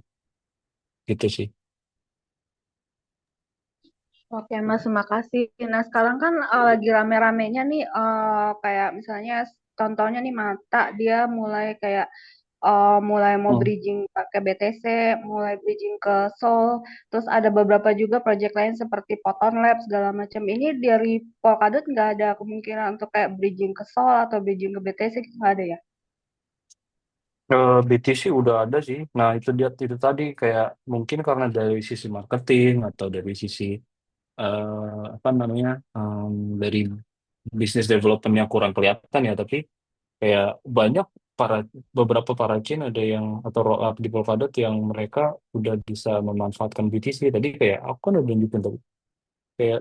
gitu sih. Oke Mas, terima kasih. Nah sekarang kan lagi rame-ramenya nih kayak misalnya contohnya nih Mata dia mulai kayak mulai mau Hmm. bridging pakai BTC, mulai bridging ke Sol, terus ada beberapa juga project lain seperti Photon Lab segala macam. Ini dari Polkadot nggak ada kemungkinan untuk kayak bridging ke Sol atau bridging ke BTC gitu nggak ada ya? BTC udah ada sih. Nah, itu tadi kayak mungkin karena dari sisi marketing atau dari sisi apa namanya, dari bisnis development-nya kurang kelihatan ya. Tapi kayak banyak para beberapa para chain ada yang atau roll up di Polkadot yang mereka udah bisa memanfaatkan BTC. Tadi kayak aku kan udah tunjukin tadi. Kayak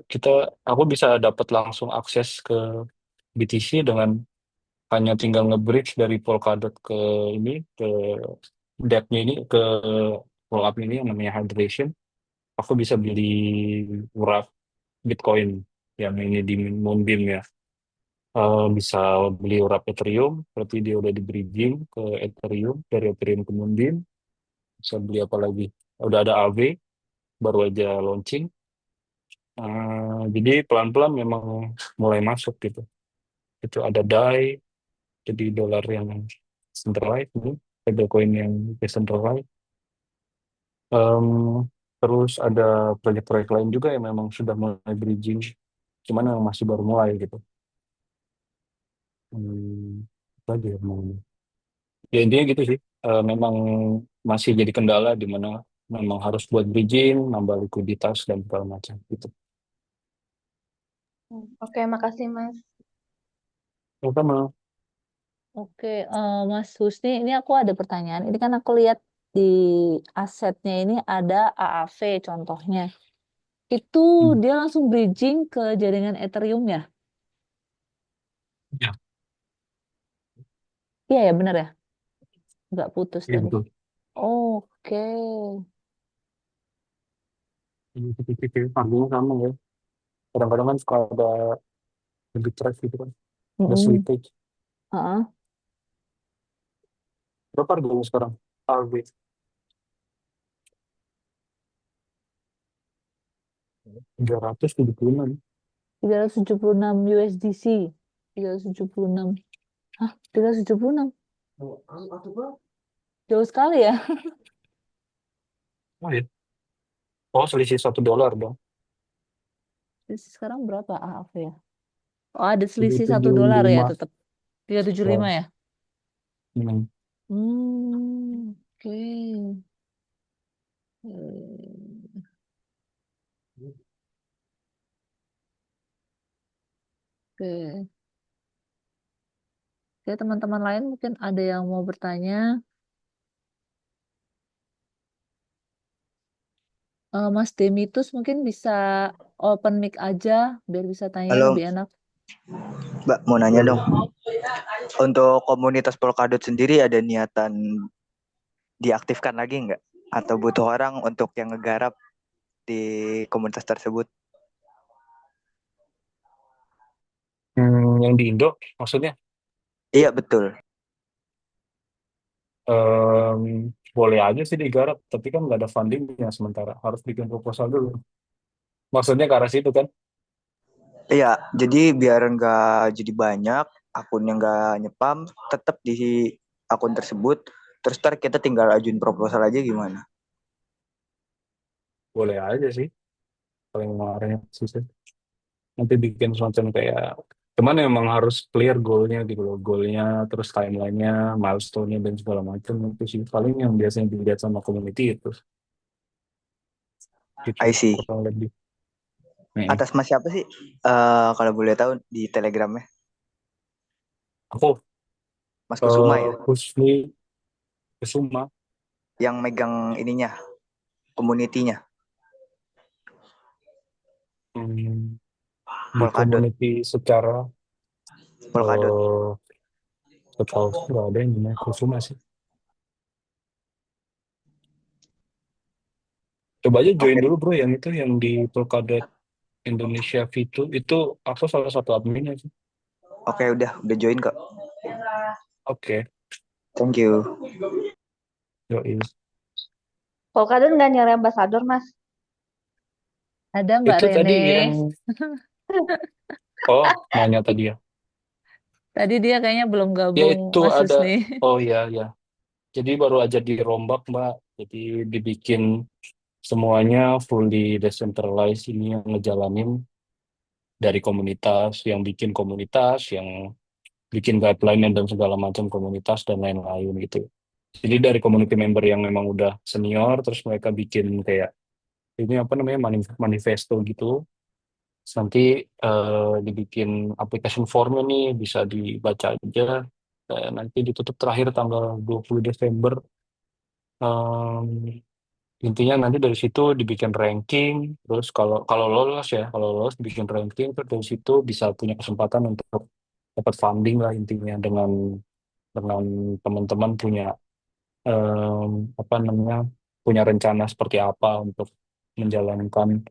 aku bisa dapat langsung akses ke BTC dengan hanya tinggal nge-bridge dari Polkadot ke ini, ke dApp-nya ini, ke rollup ini yang namanya Hydration. Aku bisa beli wrap Bitcoin yang ini di Moonbeam ya. Bisa beli wrap Ethereum, berarti dia udah di bridging ke Ethereum, dari Ethereum ke Moonbeam. Bisa beli apa lagi? Udah ada AV, baru aja launching. Jadi pelan-pelan memang mulai masuk gitu. Itu ada DAI, jadi dolar yang centralized, ini stablecoin yang decentralized. Em, Terus ada proyek-proyek lain juga yang memang sudah mulai bridging, cuman yang masih baru mulai gitu. Apa lagi ya mau- Ya intinya gitu sih. Memang masih jadi kendala di mana memang harus buat bridging, nambah likuiditas dan segala macam gitu. Oke, makasih Mas. Sama. Oke, Mas Husni, ini aku ada pertanyaan. Ini kan aku lihat di asetnya ini ada AAV contohnya. Itu Hmm. dia langsung bridging ke jaringan Ethereum ya? Ya, Iya ya, benar ya? Nggak putus iya tadi. betul. Oke. Ini pikir harganya sama ya. Kadang-kadang kan suka ada lebih trash gitu kan, ada Mm-mm. slippage. Heeh. Berapa harganya sekarang? ARB 376. 376 USDC. 376. Hah, 376. Jauh sekali ya. Oh ya. Oh, selisih $1 dong. Sekarang berapa AAV ya? Oh, ada tujuh selisih satu tujuh dolar ya lima tetap. 375 Ya. ya? Hmm. Oke. Hmm, Oke. Oke, teman-teman lain mungkin ada yang mau bertanya. Mas Demitus mungkin bisa open mic aja biar bisa tanya Halo, lebih enak. Mbak, mau nanya Boleh. dong. Untuk komunitas Polkadot sendiri ada niatan diaktifkan lagi nggak? Atau butuh orang untuk yang ngegarap di komunitas tersebut? Yang di Indo maksudnya. Iya, betul. em, Boleh aja sih digarap, tapi kan nggak ada fundingnya sementara. Harus bikin proposal dulu. Maksudnya ke arah situ kan? Iya, jadi biar nggak jadi banyak, akunnya nggak nyepam, tetap di akun tersebut. Terus ntar kita tinggal ajuin proposal aja gimana? Boleh aja sih. Paling kemarin sih. Nanti bikin semacam kayak, cuman memang harus clear goalnya gitu loh. Goalnya, terus timelinenya, milestone-nya, dan segala macam. Itu sih paling yang biasanya dilihat sama community itu. Gitu, I see. kurang lebih. Mm-mm. Atas mas siapa sih? Kalau boleh tahu di Telegramnya. Aku, Mas Kusuma ya? Husni Kusuma. Yang megang ininya, komunitinya. Hmm, di Polkadot. community secara Polkadot. eh setahu sih nggak ada yang namanya Kusuma sih. Coba aja join Oke, dulu bro yang itu yang di Polkadot Indonesia V2 itu aku salah satu adminnya sih. oke, udah join kok. Oke, Thank you. yoi. Polkadot nggak nyari ambasador, Mas. Ada Mbak Itu Rene. tadi yang nanya tadi ya. Tadi dia kayaknya belum Ya gabung itu Mas ada. Husni. Oh ya ya. Jadi baru aja dirombak Mbak. Jadi dibikin semuanya fully decentralized, ini yang ngejalanin dari komunitas, yang bikin guideline dan segala macam komunitas dan lain-lain gitu. Jadi dari community member yang memang udah senior, terus mereka bikin kayak ini apa namanya manifesto gitu. Terus nanti dibikin application formnya nih bisa dibaca aja. Nanti ditutup terakhir tanggal 20 Desember. Em, Intinya nanti dari situ dibikin ranking, terus kalau kalau lolos ya, kalau lolos dibikin ranking, terus dari situ bisa punya kesempatan untuk dapat funding lah intinya dengan teman-teman punya em, apa namanya punya rencana seperti apa untuk menjalankan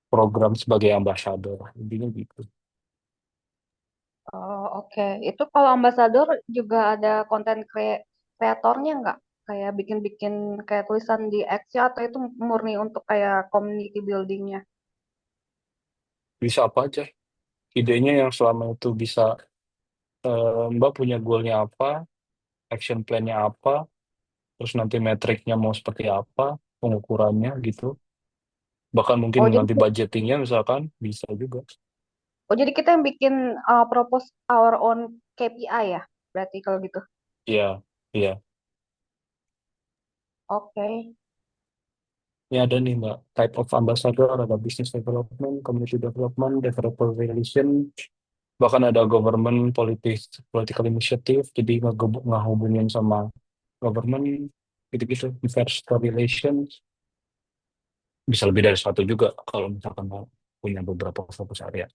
program sebagai ambassador. Intinya gitu. Oh, oke. Itu kalau ambasador juga ada konten kreatornya nggak? Kayak bikin-bikin kayak tulisan di X ya, atau itu murni untuk kayak community buildingnya? Bisa apa aja. Idenya yang selama itu bisa Mbak punya goalnya apa, action plan-nya apa, terus nanti metriknya mau seperti apa, pengukurannya gitu. Bahkan mungkin Oh jadi nanti budgetingnya misalkan bisa juga. oh jadi kita yang bikin propose our own KPI ya, berarti kalau gitu. Iya, iya. Oke. Ini ada nih Mbak, type of ambassador, ada business development, community development, developer relation, bahkan ada government political initiative, jadi ngehubungin sama government, gitu-gitu, investor relations, bisa lebih dari satu juga kalau misalkan mau punya beberapa fokus area.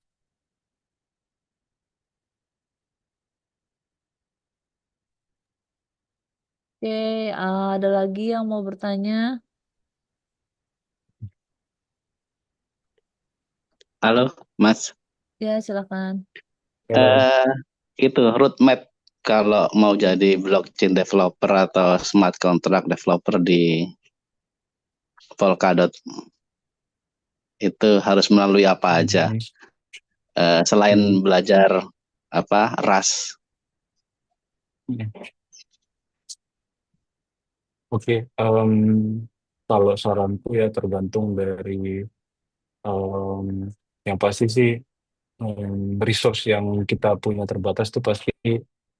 Oke, ada lagi yang mau bertanya? Halo, Mas. Ya, silakan. Kalau Eh, itu roadmap kalau mau jadi blockchain developer atau smart contract developer di Polkadot itu harus melalui apa aja? Selain belajar apa RAS. Oke, kalau saranku ya tergantung dari em, yang pasti sih resource yang kita punya terbatas tuh pasti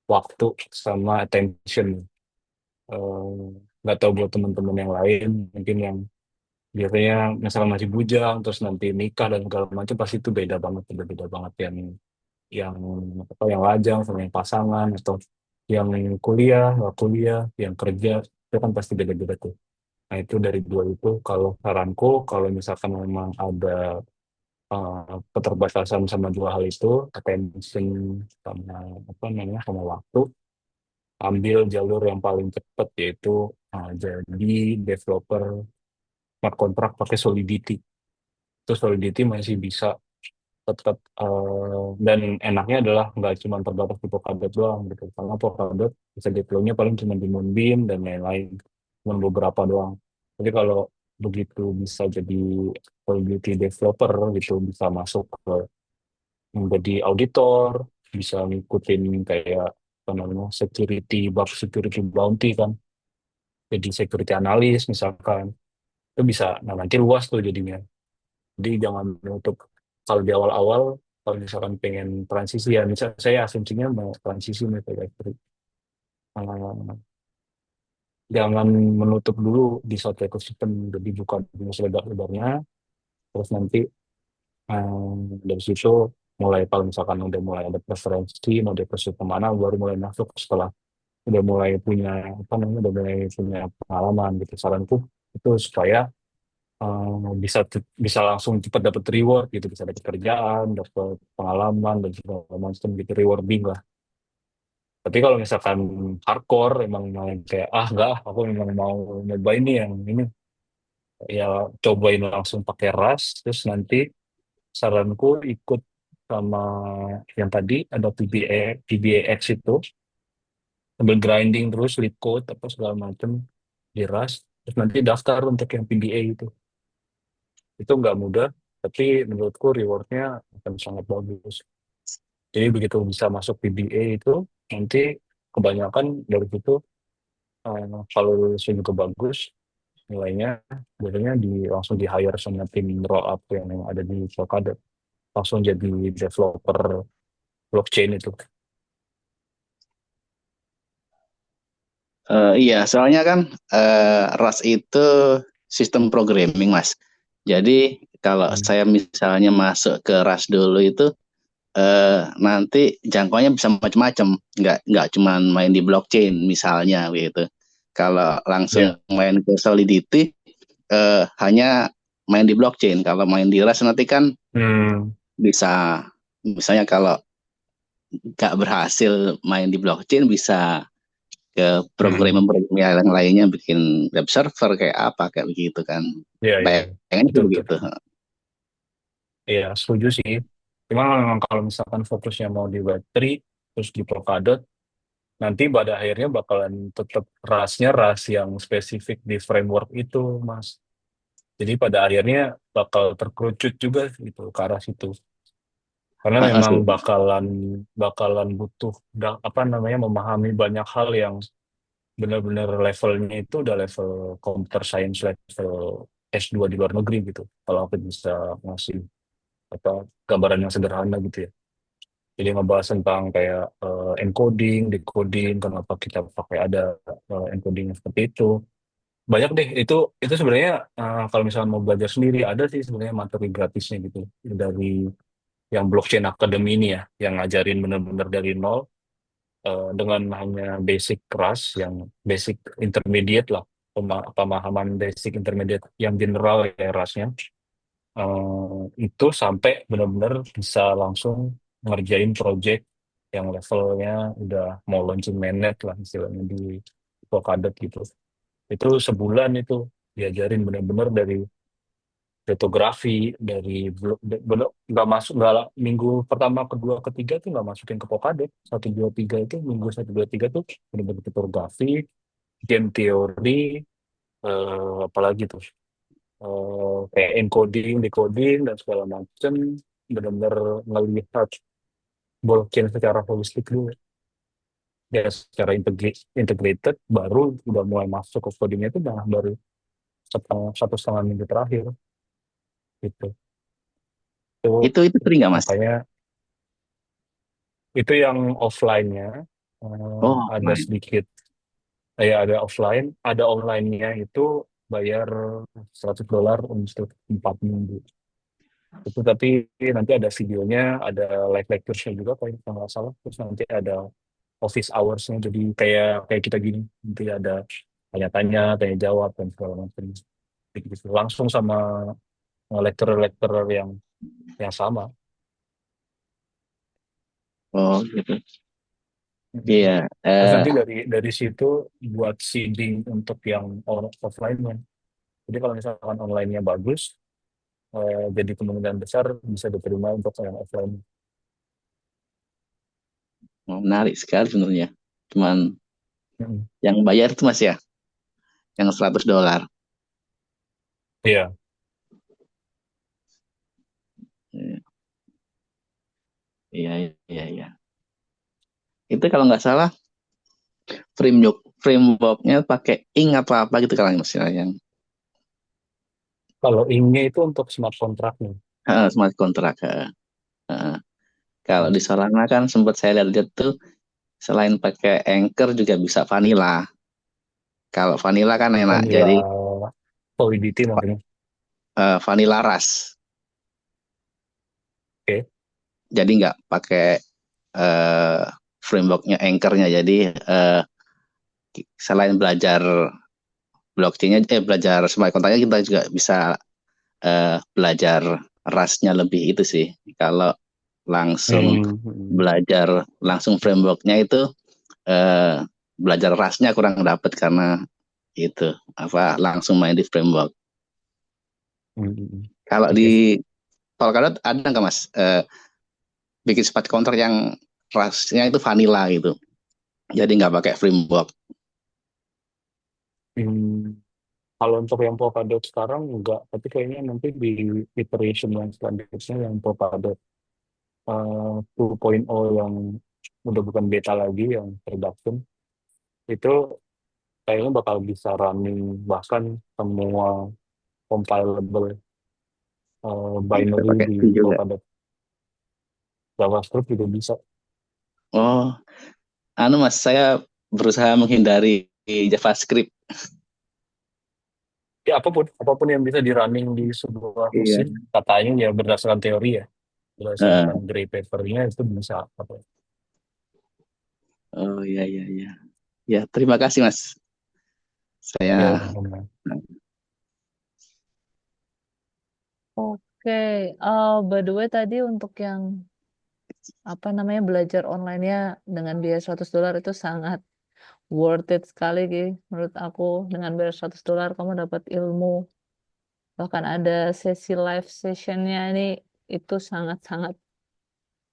waktu sama attention. Nggak tahu buat teman-teman yang lain, mungkin yang biasanya misalnya masih bujang, terus nanti nikah dan segala macam pasti itu beda banget yang apa yang lajang sama yang pasangan atau yang kuliah, nggak kuliah, yang kerja itu kan pasti beda-beda tuh. Nah itu dari dua itu kalau saranku kalau misalkan memang ada keterbatasan sama dua hal itu, attention sama apa namanya sama waktu, ambil jalur yang paling cepat yaitu jadi developer smart contract pakai Solidity. Itu Solidity masih bisa tetap dan enaknya adalah nggak cuma terbatas di Polkadot doang gitu. Karena Polkadot bisa deploy-nya paling cuma di Moonbeam dan lain-lain, cuma beberapa doang. Jadi kalau begitu bisa jadi Solidity developer gitu, bisa masuk ke menjadi auditor, bisa ngikutin kayak apa namanya security bounty kan, jadi security analyst misalkan, itu bisa, nah nanti luas tuh jadinya. Jadi jangan menutup kalau di awal-awal, kalau misalkan pengen transisi ya, misal saya asumsinya mau transisi nih ke elektrik. Jangan menutup dulu di satu ekosistem, jadi buka dulu selebar-lebarnya, terus nanti dari situ mulai kalau misalkan udah mulai ada preferensi, mau deposit kemana, baru mulai masuk setelah udah mulai punya apa namanya, udah mulai punya pengalaman gitu. Saranku itu supaya bisa langsung cepat dapat reward gitu, bisa dapat kerjaan, dapat pengalaman dan segala macam gitu, rewarding lah. Tapi kalau misalkan hardcore emang mau yang kayak enggak aku memang mau nyoba ini yang ini, ya cobain langsung pakai RAS, terus nanti saranku ikut sama yang tadi ada PBAX itu, sambil grinding terus lead code apa segala macam di RAS, terus nanti daftar untuk yang PBA itu nggak mudah, tapi menurutku rewardnya akan sangat bagus. Jadi begitu bisa masuk PBA itu, nanti kebanyakan dari situ kalau lulusnya juga bagus nilainya, biasanya langsung di hire sama tim roll up yang ada di Polkadot, langsung jadi developer blockchain itu. Iya, soalnya kan RAS itu sistem programming, Mas. Jadi kalau saya misalnya masuk ke RAS dulu itu nanti jangkauannya bisa macam-macam, nggak cuma main di blockchain misalnya gitu. Kalau langsung Ya, main ke Solidity hanya main di blockchain. Kalau main di RAS nanti kan hmm, bisa, misalnya kalau nggak berhasil main di blockchain bisa ke hmm, programmer yang lainnya bikin web server kayak apa kayak begitu kan. ya, ya, ya. Bayangannya sih Betul betul. begitu. Iya, setuju sih. Cuma memang kalau misalkan fokusnya mau di Web3, terus di Polkadot, nanti pada akhirnya bakalan tetap rasnya ras yang spesifik di framework itu, Mas. Jadi pada akhirnya bakal terkerucut juga gitu ke arah situ. Karena memang Sih. bakalan bakalan butuh apa namanya memahami banyak hal yang benar-benar levelnya itu udah level computer science, level S2 di luar negeri gitu. Kalau aku bisa ngasih apa gambaran yang sederhana gitu ya. Jadi ngebahas tentang kayak encoding, decoding, kenapa kita pakai ada encoding seperti itu. Banyak deh itu sebenarnya kalau misalnya mau belajar sendiri ada sih sebenarnya materi gratisnya gitu dari yang Blockchain Academy ini ya, yang ngajarin benar-benar dari nol dengan hanya basic keras, yang basic intermediate lah, pemahaman basic intermediate yang general ya rasnya. Itu sampai benar-benar bisa langsung ngerjain project yang levelnya udah mau launching mainnet lah istilahnya di Polkadot gitu. Itu sebulan itu diajarin benar-benar dari litografi, dari nggak masuk nggak minggu pertama, kedua, ketiga tuh nggak masukin ke Polkadot. Satu dua tiga itu minggu satu dua tiga tuh benar-benar litografi, game teori, apalagi tuh kayak encoding, decoding dan segala macam, benar-benar ngelihat blockchain secara holistik dulu. Ya secara integrated baru udah mulai masuk ke codingnya itu nah baru satu setengah minggu terakhir gitu. Itu Itu sering nggak, Mas? makanya itu yang offline-nya Oh, ada offline. sedikit ya ada offline, ada online-nya itu bayar $100 untuk 4 minggu. Itu tapi nanti ada videonya, ada live lecture-nya juga kalau nggak salah. Terus nanti ada office hours-nya, jadi kayak kayak kita gini. Nanti ada tanya-tanya, tanya jawab dan segala macam. Gitu. Langsung sama lecturer-lecturer yang sama. Oh, gitu. Mm-mm. Iya. Terus nanti dari situ buat seeding untuk yang offline-nya. Jadi kalau misalkan online-nya bagus, jadi kemungkinan besar bisa diterima untuk yang offline. Menarik sekali sebenarnya. Cuman Mm-mm. yang bayar itu, Mas, ya, yang $100. Iya, Iya, iya, iya. Itu kalau nggak salah frameworknya pakai ink atau apa gitu kalau Mas, ya, yang kalau ink-nya itu untuk smart contract-nya. smart contract. Eh. Kalau Hmm. di Solana kan sempat saya lihat tuh selain pakai Anchor juga bisa vanilla. Kalau vanilla kan enak, Vanilla jadi Solidity maksudnya. vanilla Rust. Oke. Jadi nggak pakai eh, frameworknya Anchor-nya. Jadi selain belajar blockchain-nya, belajar smart contract kita juga bisa belajar Rust-nya lebih itu sih. Kalau langsung Hmm, hmm, belajar langsung frameworknya itu eh, belajar Rust-nya kurang dapet karena itu apa langsung main di framework. hmm. Kalau Oke. di Polkadot ada nggak, Mas, bikin smart contract yang Rust-nya itu vanilla gitu, jadi nggak pakai framework? Hmm, Kalau untuk yang Polkadot sekarang enggak, tapi kayaknya nanti di iteration yang selanjutnya yang Polkadot 2.0 yang udah bukan beta lagi, yang production, itu kayaknya bakal bisa running bahkan semua compilable Bisa binary pakai di itu juga. Polkadot. JavaScript juga bisa. Oh, anu, Mas, saya berusaha menghindari JavaScript. Ya apapun yang bisa di running di sebuah Iya. mesin, katanya ya berdasarkan teori ya, Heeh. berdasarkan gray papernya itu bisa apa. Oh, iya, iya, iya. Ya, terima kasih, Mas. Ya, Saya sama. Oke, by the way tadi untuk yang apa namanya belajar online-nya dengan biaya $100 itu sangat worth it sekali, Ki. Menurut aku dengan bayar $100 kamu dapat ilmu, bahkan ada sesi live sessionnya ini, itu sangat-sangat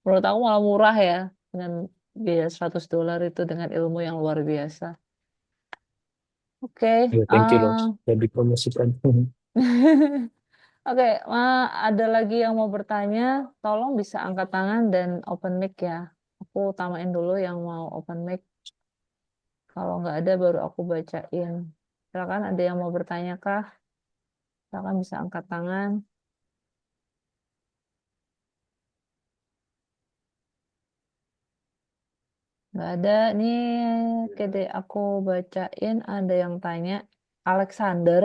menurut aku malah murah ya dengan biaya $100 itu dengan ilmu yang luar biasa. Oke, Ya, thank you loh, udah dipromosikan. Oke, ada lagi yang mau bertanya, tolong bisa angkat tangan dan open mic ya. Aku utamain dulu yang mau open mic. Kalau nggak ada baru aku bacain. Silakan ada yang mau bertanya kah? Silakan bisa angkat tangan. Nggak ada. Nih, kede aku bacain ada yang tanya. Alexander,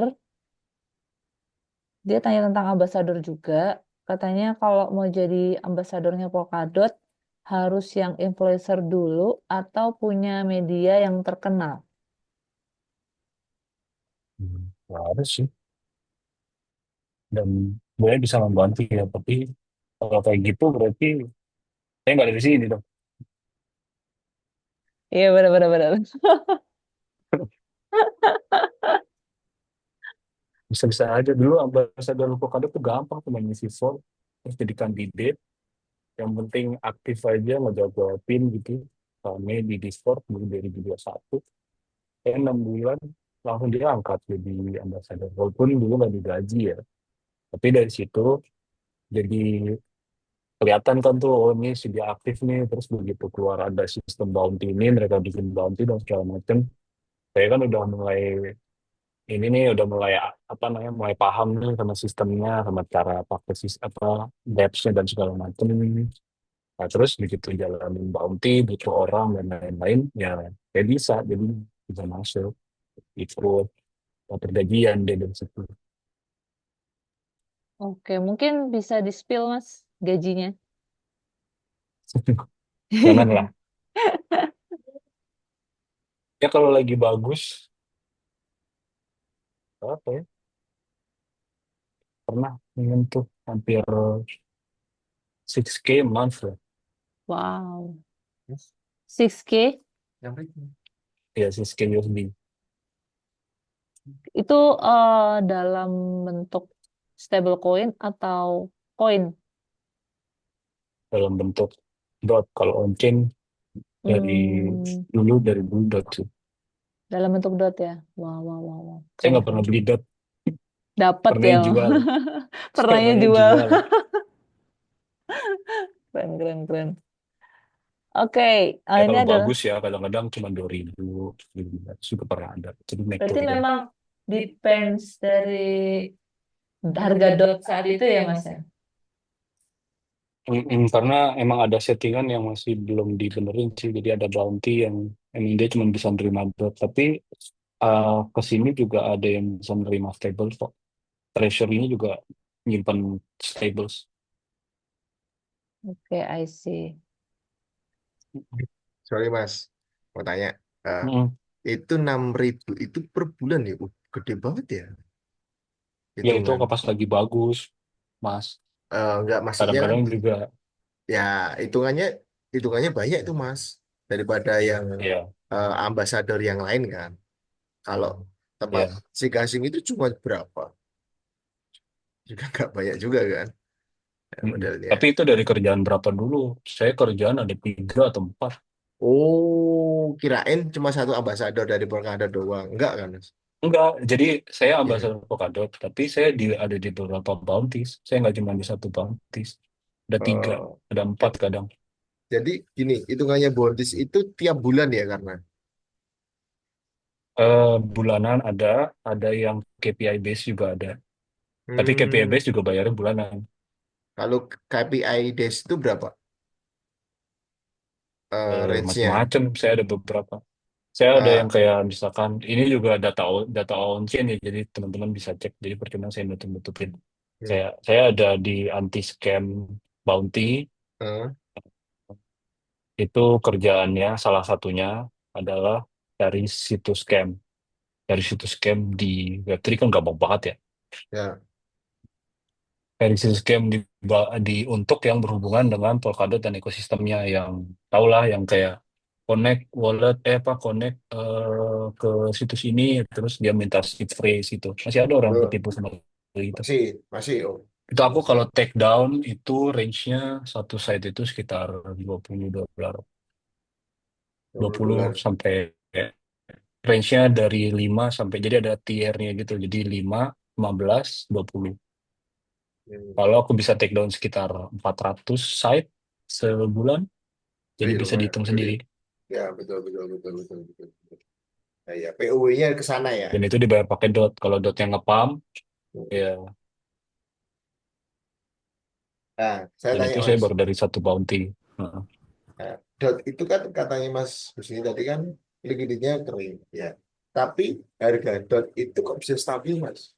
dia tanya tentang ambasador juga. Katanya kalau mau jadi ambasadornya Polkadot, harus yang influencer dulu atau punya media yang terkenal. Nggak ada sih. Dan gue bisa membantu ya, tapi kalau kayak gitu berarti saya nggak ada di sini dong. Iya, benar-benar. Benar. Bisa-bisa aja dulu ambasador Polkadot tuh gampang, cuma ngisi form terus jadi kandidat. Yang penting aktif aja ngejawabin gitu. Kami di Discord dulu 2021, 6 bulan langsung diangkat jadi ambasador. Walaupun dulu nggak digaji ya, tapi dari situ jadi kelihatan kan tuh, oh ini sudah aktif nih. Terus begitu keluar ada sistem bounty ini, mereka bikin bounty dan segala macam. Saya kan udah mulai ini nih, udah mulai apa namanya, mulai paham nih sama sistemnya, sama cara pakai apa dapps-nya dan segala macam. Nah, terus begitu jalanin bounty, butuh orang dan lain-lain, ya kayak bisa, jadi bisa masuk, ikut dapat gajian dia dari situ. Oke, mungkin bisa di-spill, Mas, gajinya. Janganlah. Ya kalau lagi bagus, apa ya, pernah menyentuh hampir 6K a month lah. Wow. Yes. 6K Nyampe itu. Ya 6K USD. itu dalam bentuk stable coin atau koin? Dalam bentuk dot. Kalau on-chain dari Hmm, dulu dot sih. dalam bentuk dot ya. Wow, wow, wow, wow. Saya Keren, nggak pernah keren. beli dot, Dapat pernah ya. jual. Pernahnya Pernahnya jual. jual. Keren, keren, keren. Oke, Ya ini kalau adalah bagus ya kadang-kadang cuma 2.000 juga pernah ada. Jadi naik berarti turun. memang depends dari harga dot saat itu ya, Mas ya. Karena emang ada settingan yang masih belum dibenerin sih. Jadi ada bounty yang emang dia cuma bisa nerima dot. Tapi ke sini juga ada yang bisa nerima stable kok. Treasury-nya juga nyimpan stables. Oke, I see. Sorry Mas, mau tanya. Eh, Mm. itu 6.000 itu per bulan ya? Gede banget ya Ya itu hitungan. pas lagi bagus, Mas. Enggak, maksudnya kan Kadang-kadang juga ya hitungannya hitungannya banyak itu Mas daripada yang ya, ambasador yang lain kan. Kalau tempat ya. si Gasing itu cuma berapa? Juga nggak banyak juga kan modelnya. Tapi itu dari kerjaan berapa dulu? Saya kerjaan ada 3 atau 4. Oh, kirain cuma satu ambasador dari Polkadot doang. Enggak kan Mas? Enggak, jadi saya Iya. ambasador Polkadot, tapi saya ada di beberapa bounties. Saya nggak cuma di satu bounties. Ada 3, Eh, ada 4 kadang. jadi gini, hitungannya bondis itu tiap bulan ya karena. Bulanan ada yang KPI base juga ada. Tapi KPI Hmm, base juga bayarnya bulanan. kalau KPI days itu berapa? Range-nya? Macam-macam. Saya ada beberapa. Saya ada yang Eh, kayak misalkan ini juga data on chain ya, jadi teman-teman bisa cek. Jadi percuma saya nutup-nutupin. hmm, Saya ada di anti scam bounty. eh, Itu kerjaannya salah satunya adalah dari situs scam. Dari situs scam di Web3 kan gampang banget ya. ya, Dari situs scam di untuk yang berhubungan dengan Polkadot dan ekosistemnya, yang tahulah yang kayak connect wallet, connect ke situs ini, terus dia minta seed phrase itu. Masih ada orang tuh, ketipu sama itu. masih, masih, oh, Itu aku kalau take down itu range-nya satu site itu sekitar $20. dua 20 puluh dolar. sampai range-nya dari 5 sampai, jadi ada tier-nya gitu. Jadi 5, 15, 20. Hmm. Kalau aku bisa take down sekitar 400 site sebulan, jadi Wih, bisa lumayan, dihitung gede. sendiri. Ya, betul, betul, betul, betul, betul, betul. Nah, ya POW-nya ke sana ya. Dan itu dibayar pakai dot. Kalau dotnya ngepump, ya. Nah, saya Dan tanya itu saya Mas. baru dari satu bounty. Heeh. Nah, dot itu kan katanya Mas Husni tadi kan likuidnya kering ya. Tapi harga dot itu kok bisa stabil Mas?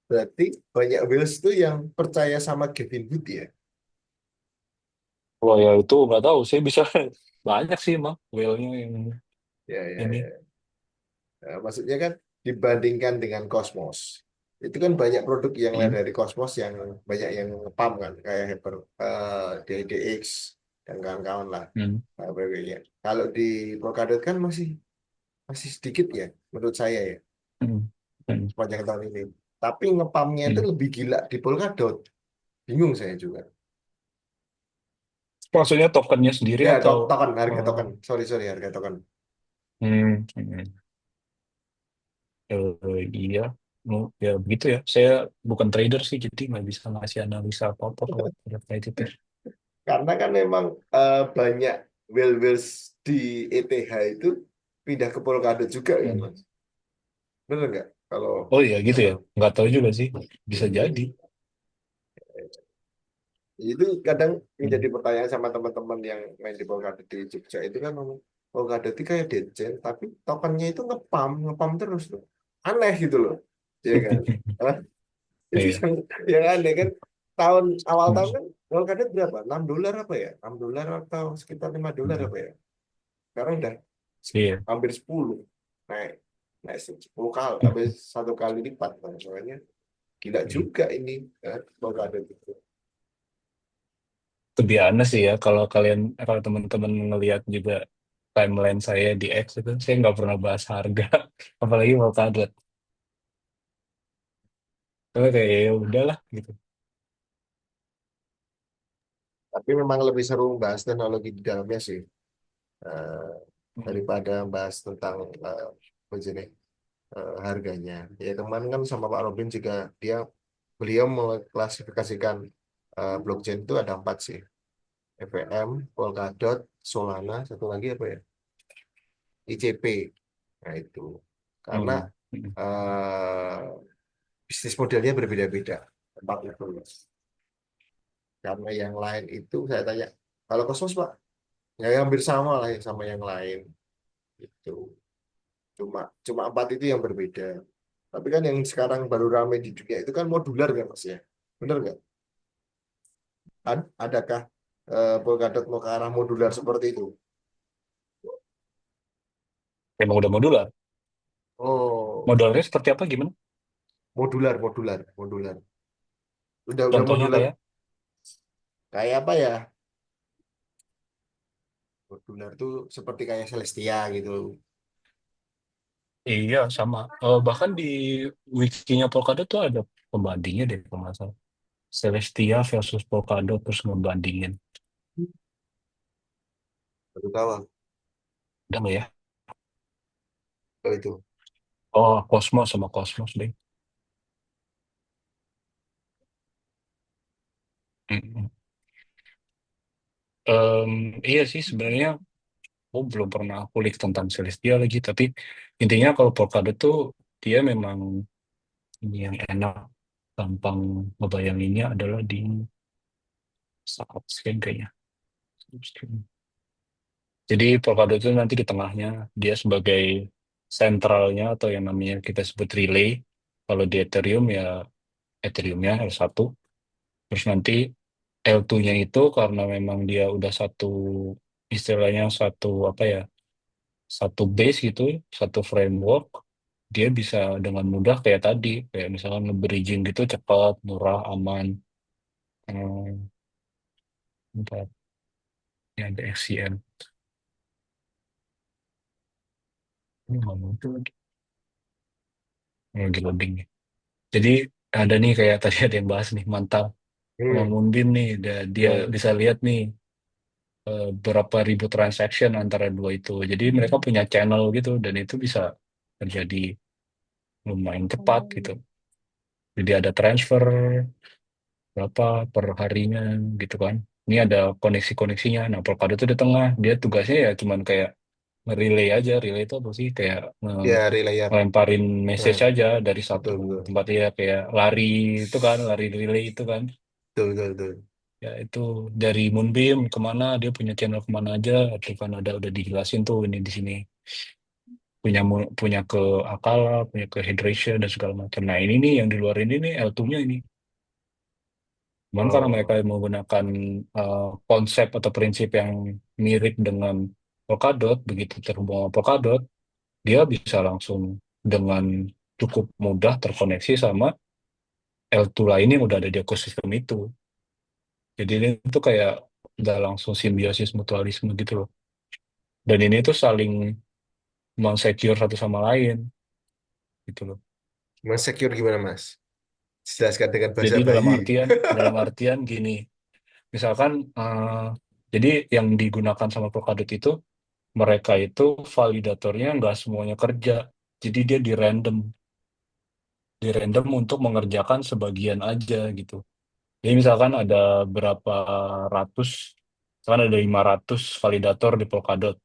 Berarti banyak whales itu yang percaya sama Gavin Wood ya. Wah ya itu nggak tahu. Saya bisa banyak sih emang whale-nya yang Ya, ya, ini. ya. Nah, maksudnya kan dibandingkan dengan Cosmos. Itu kan banyak produk yang lain Hmm. dari Cosmos yang banyak yang ngepam kan. Kayak DDX dan kawan-kawan lah. Hmm. Nah, sebagainya. Kalau di Polkadot kan masih masih sedikit ya menurut saya ya. Hmm. Hmm. Sepanjang tahun ini. Tapi ngepamnya itu Hmm. lebih gila di Polkadot. Bingung saya juga. Maksudnya tokennya sendiri Ya, atau token, harga eh, token. Sorry, sorry, harga token. hmm. Iya, ya begitu ya. Saya bukan trader sih, jadi nggak bisa ngasih analisa apa-apa kalau terkait itu. Karena kan memang banyak whale-whales di ETH itu pindah ke Polkadot juga kan, Hmm. Mas. Bener nggak? Kalau Oh iya gitu ya, eh, nggak tahu juga sih. Bisa jadi. itu kadang Hmm. menjadi pertanyaan sama teman-teman yang main di Polkadot di Jogja itu kan ngomong, Polkadot itu kayak Dejen, tapi tokennya itu ngepam terus loh. Aneh gitu loh. Iya kan? Hah? Itu Iya. yang aneh kan. Awal Hmm. tahun kan Polkadot berapa? $6 apa ya? $6 atau sekitar $5 Hmm. apa ya? Sekarang udah Iya. hampir 10 naik naik 10 kali habis 1 kali lipat kan soalnya gila Hmm. juga ini Polkadot itu. Lebih aneh sih ya kalau teman-teman ngelihat juga timeline saya di X itu, saya nggak pernah bahas harga, apalagi mau kaget. Tapi kayak ya udahlah gitu. Tapi memang lebih seru bahas teknologi di dalamnya sih eh, Hmm. daripada bahas tentang apa jenis, harganya ya kemarin kan sama Pak Robin juga beliau mengklasifikasikan blockchain itu ada 4 sih. EVM, Polkadot, Solana, satu lagi apa ya, ICP. Nah itu karena Hmm. Hmm. eh, bisnis modelnya berbeda-beda tempat itu. Karena yang lain itu saya tanya, kalau Cosmos Pak, ya hampir sama lah ya sama yang lain itu. Cuma cuma 4 itu yang berbeda. Tapi kan yang sekarang baru ramai di dunia itu kan modular kan Mas ya? Bener nggak? Adakah Polkadot mau ke arah modular seperti itu? Emang udah modular. Oh, Modularnya seperti apa gimana? modular. Udah Contohnya modular. kayak? Kayak apa ya? Modular tuh seperti kayak Celestia gitu. Iya, sama. Bahkan di wikinya Polkadot tuh ada pembandingnya deh, kalau nggak salah. Celestia versus Polkadot, terus ngebandingin. Baru tahu aku Udah nggak ya? kalau itu. Oh, Cosmos sama Cosmos deh. Mm-mm. Em, iya sih, sebenarnya aku belum pernah kulik tentang Celestia lagi. Tapi intinya kalau Polkadot tuh dia memang ini yang enak. Gampang ngebayanginnya adalah di saat scan kayaknya. Jadi Polkadot itu nanti di tengahnya dia sebagai sentralnya atau yang namanya kita sebut relay. Kalau di Ethereum ya Ethereumnya L1. Terus nanti L2-nya itu karena memang dia udah satu istilahnya satu apa ya satu base gitu, satu framework, dia bisa dengan mudah kayak tadi, kayak misalkan nge-bridging gitu cepat, murah, aman. Hmm, bentar, ini ada XCM. Ini nggak muncul lagi. Lagi loading nih. Jadi ada nih kayak tadi ada yang bahas nih mantap sama Hmm. Moonbeam nih dia Hmm. bisa lihat nih berapa ribu transaction antara dua itu. Jadi mereka punya channel gitu dan itu bisa terjadi lumayan cepat gitu. Jadi ada transfer berapa per harinya gitu kan. Ini ada koneksi-koneksinya. Nah, Polkadot itu di tengah. Dia tugasnya ya cuman kayak relay aja. Relay itu apa sih? Kayak Ya relay ya. ngelemparin Nah, message aja dari satu betul betul tempat ya, kayak lari itu kan, lari relay itu kan. betul betul betul. Ya itu dari Moonbeam kemana, dia punya channel kemana aja, itu kan ada udah dijelasin tuh ini di sini. Punya ke akala, punya ke hydration dan segala macam. Nah ini nih yang di luar ini nih L2-nya ini. Cuman karena mereka Oh, menggunakan konsep atau prinsip yang mirip dengan Polkadot, begitu terhubung sama Polkadot, dia bisa langsung dengan cukup mudah terkoneksi sama L2 lain yang udah ada di ekosistem itu. Jadi ini tuh kayak udah langsung simbiosis mutualisme gitu loh. Dan ini tuh saling mensecure satu sama lain gitu loh. Mas secure gimana Mas? Jelaskan dengan bahasa Jadi dalam bayi. artian dalam artian gini, misalkan jadi yang digunakan sama Polkadot itu mereka itu validatornya nggak semuanya kerja. Jadi dia di random untuk mengerjakan sebagian aja gitu. Jadi misalkan ada berapa ratus, misalkan ada 500 validator di Polkadot.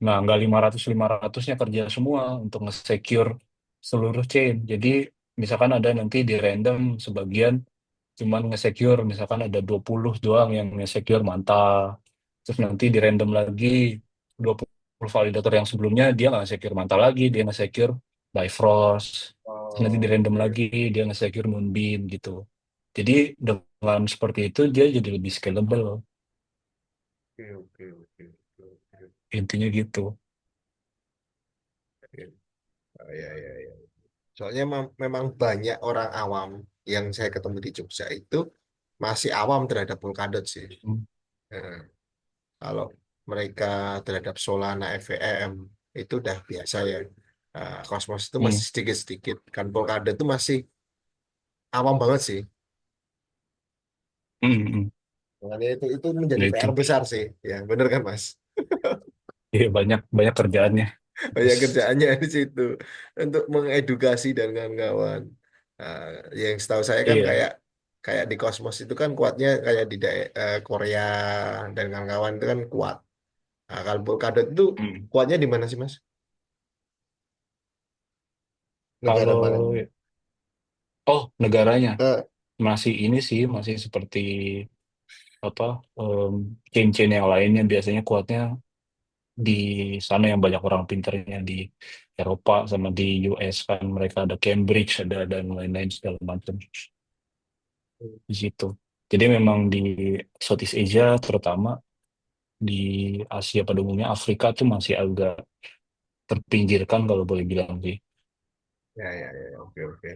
Nah, nggak 500-500-nya kerja semua untuk nge-secure seluruh chain. Jadi misalkan ada nanti di random sebagian cuman nge-secure, misalkan ada 20 doang yang nge-secure mantap. Terus nanti di random lagi 20 validator yang sebelumnya dia nggak nge-secure mantap lagi, dia nge-secure Bifrost. Terus nanti di Oh, random oke. lagi dia nge-secure Moonbeam gitu. Jadi dengan seperti itu dia jadi lebih scalable. Oke, oke, oke, oke, oke. Intinya gitu. Oke. Oh, ya, ya, ya. Soalnya memang banyak orang awam yang saya ketemu di Jogja itu masih awam terhadap Polkadot sih. Hmm. Nah, kalau mereka terhadap Solana, FVM itu udah biasa ya. Cosmos itu Hmm. masih sedikit-sedikit. Kan Polkadot itu masih awam banget sih. Hmm. Hmm. Makanya itu menjadi Ya PR itu. besar sih. Ya, bener kan Mas? Iya banyak banyak kerjaannya. Banyak kerjaannya di situ untuk mengedukasi dan kawan-kawan. Nah, yang setahu saya kan Iya. kayak kayak di Cosmos itu kan kuatnya kayak di Korea dan kawan-kawan itu kan kuat. Nah, kalau Polkadot itu Hmm. kuatnya di mana sih Mas? Negara Kalau mana? oh negaranya Eh, masih ini sih masih seperti apa chain-chain yang lainnya biasanya kuatnya di sana yang banyak orang pintarnya di Eropa sama di US kan mereka ada Cambridge ada dan lain-lain segala macam di situ. Jadi memang di Southeast Asia terutama di Asia pada umumnya Afrika tuh masih agak terpinggirkan kalau boleh bilang sih. ya, ya, ya, oke, oke.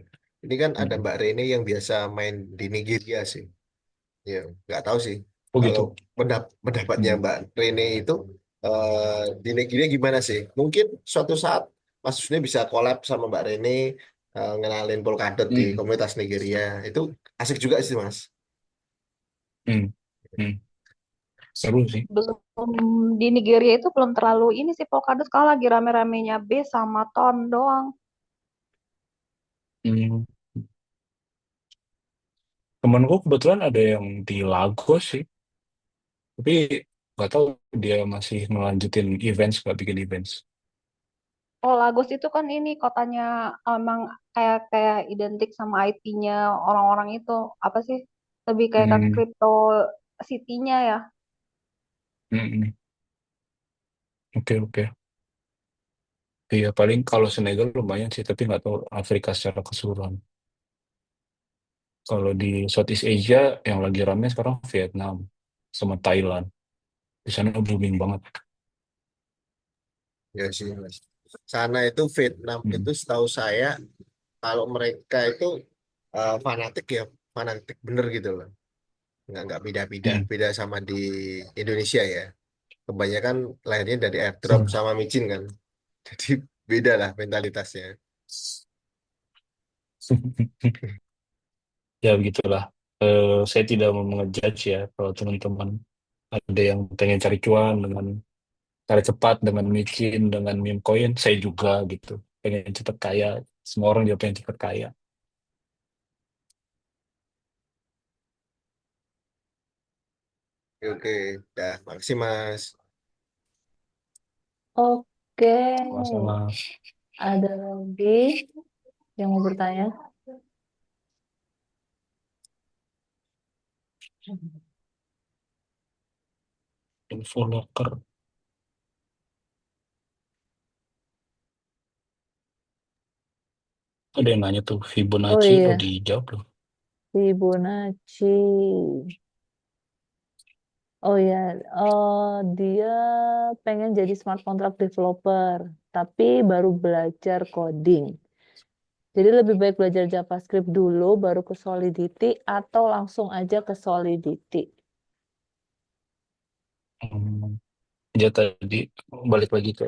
Ini kan ada Mm-mm. Mbak Rene yang biasa main di Nigeria sih. Ya, nggak tahu sih. Oh Kalau gitu. pendapatnya Hmm. Mbak Rene itu di negerinya gimana sih? Mungkin suatu saat Mas Husni bisa collab sama Mbak Rene ngenalin Polkadot di Hmm. komunitas Nigeria. Itu asik juga sih, Mas. Hmm. Hmm. Seru sih. Belum di Nigeria itu belum terlalu ini sih Polkadot kalau lagi rame-ramenya B sama Ton doang. Hmm. Temenku kebetulan ada yang di Lagos sih, tapi nggak tahu dia masih ngelanjutin events, nggak bikin events. Oh, Lagos itu kan ini kotanya emang kayak kayak identik sama IT-nya orang-orang itu. Apa sih? Lebih kayak ke Hmm. crypto city-nya ya. Hmm. Hmm. Oke, oke. Iya, paling kalau Senegal lumayan sih, tapi nggak tahu Afrika secara keseluruhan. Kalau di Southeast Asia, yang lagi rame sekarang Vietnam sama Thailand. Di sana booming banget. Ya sih, Mas. Sana itu Vietnam Hmm. itu setahu saya kalau mereka itu fanatik ya, fanatik bener gitu loh. Nggak beda-beda, Hmm. beda sama di Indonesia ya. Kebanyakan lahirnya dari airdrop Hmm. sama micin kan. Jadi beda lah mentalitasnya. Ya begitulah. Saya tidak mau mengejudge ya kalau teman-teman ada yang pengen cari cuan dengan cara cepat, dengan micin, dengan meme coin, saya juga gitu. Pengen cepat kaya. Semua orang juga pengen cepat kaya. Oke, oke. Dah, makasih Mas. Oke, Sama-sama. ada lagi yang mau bertanya? Info locker. Ada yang nanya tuh Oh Fibonacci iya, lo dijawab loh. Fibonacci. Oh ya, dia pengen jadi smart contract developer, tapi baru belajar coding. Jadi lebih baik belajar JavaScript dulu, baru ke Solidity, atau langsung aja ke Solidity. Hmm, ya tadi balik lagi ke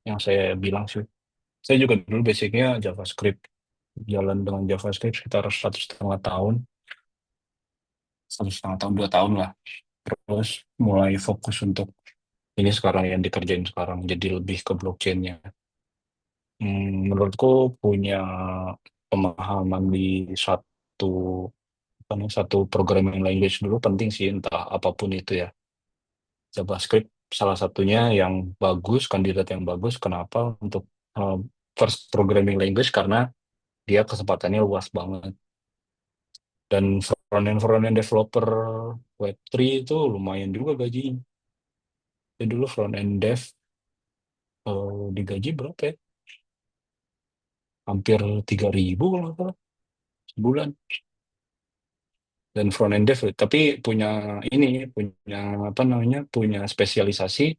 yang saya bilang sih. Saya juga dulu basicnya JavaScript. Jalan dengan JavaScript sekitar 1,5 tahun. 1,5 tahun, 2 tahun lah. Terus mulai fokus untuk ini sekarang yang dikerjain sekarang. Jadi lebih ke blockchainnya. Menurutku punya pemahaman di satu apa namanya, satu programming language dulu penting sih, entah apapun itu ya. JavaScript salah satunya yang bagus, kandidat yang bagus. Kenapa? Untuk uh, first programming language karena dia kesempatannya luas banget. Dan front-end developer Web3 itu lumayan juga gajinya. Jadi dulu front-end dev digaji berapa ya? Hampir 3.000 kalau nggak salah sebulan. Dan front-end dev, tapi punya apa namanya, punya spesialisasi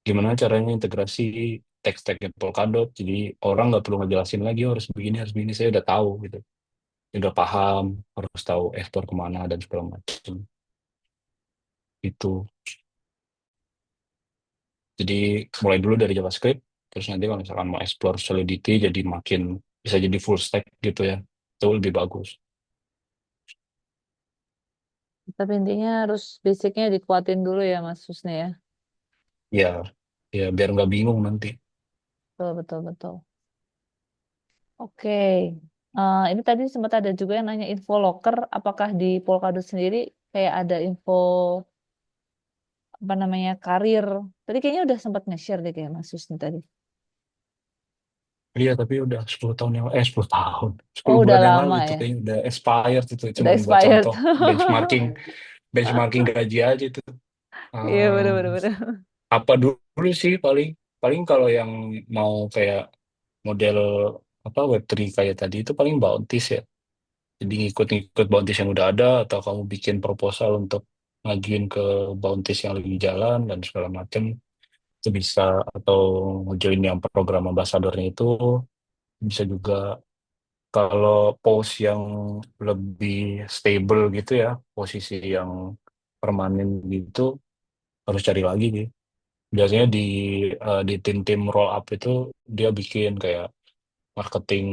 gimana caranya integrasi tech-technya Polkadot. Jadi orang nggak perlu ngejelasin lagi, "Oh, harus begini, saya udah tahu gitu. Udah paham, harus tahu ekspor kemana dan segala macam. Itu. Jadi mulai dulu dari JavaScript, terus nanti kalau misalkan mau explore Solidity jadi makin bisa jadi full stack gitu ya. Itu lebih bagus. Tapi intinya harus basicnya dikuatin dulu ya, Mas Susne ya. Ya, ya biar nggak bingung nanti. Betul, betul, betul. Oke. Ini tadi sempat ada juga yang nanya info locker, apakah di Polkadot sendiri kayak ada info apa namanya karir. Tadi kayaknya udah sempat nge-share deh kayak Mas Susni tadi. Iya, tapi udah 10 tahun yang 10 tahun, Oh, 10 udah bulan yang lalu lama itu ya. kayaknya udah expired itu, Udah cuman buat expired. contoh benchmarking benchmarking gaji aja itu. Iya, Ehm, bener, bener, bener. apa dulu sih paling paling kalau yang mau kayak model apa Web3 kayak tadi itu paling bounties ya. Jadi ngikut-ngikut bounties yang udah ada atau kamu bikin proposal untuk ngajuin ke bounties yang lagi jalan dan segala macam itu bisa, atau ngejoin yang program ambassadornya itu bisa juga. Kalau post yang lebih stable gitu ya, posisi yang permanen gitu harus cari lagi nih. Biasanya di tim-tim roll up itu dia bikin kayak marketing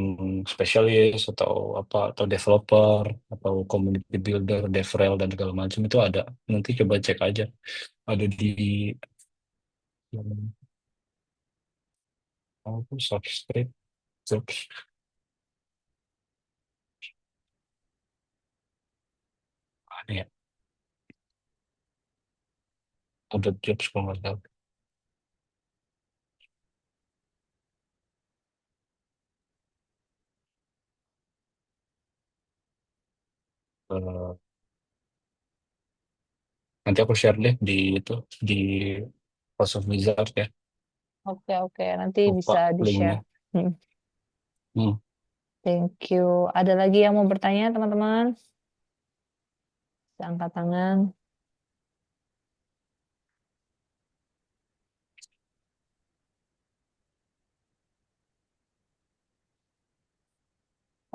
spesialis atau apa atau developer atau community builder, DevRel dan segala macam itu ada. Nanti coba cek aja. Ada di apa Substrate, Jobs, ada ya, ada Jobs kalau nggak salah. Eh, Nanti aku share deh di itu di House of Wizard ya. Oke, oke. Nanti Lupa bisa di-share. linknya. Hmm, Hmm. Thank you. Ada lagi yang mau bertanya, teman-teman? Bisa angkat tangan.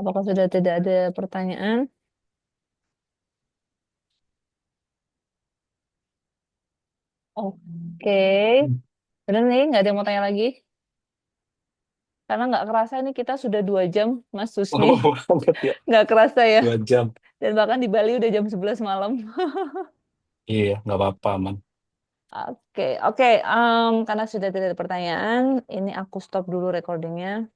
Apakah sudah tidak ada pertanyaan? Oke. Benar nih, nggak ada yang mau tanya lagi? Karena nggak kerasa ini kita sudah 2 jam, Mas Susni. Oh, banget ya. Nggak kerasa ya. 2 jam. Dan bahkan di Bali udah jam 11 malam. Iya, nggak apa-apa, man. Oke, oke. Karena sudah tidak ada pertanyaan, ini aku stop dulu recordingnya.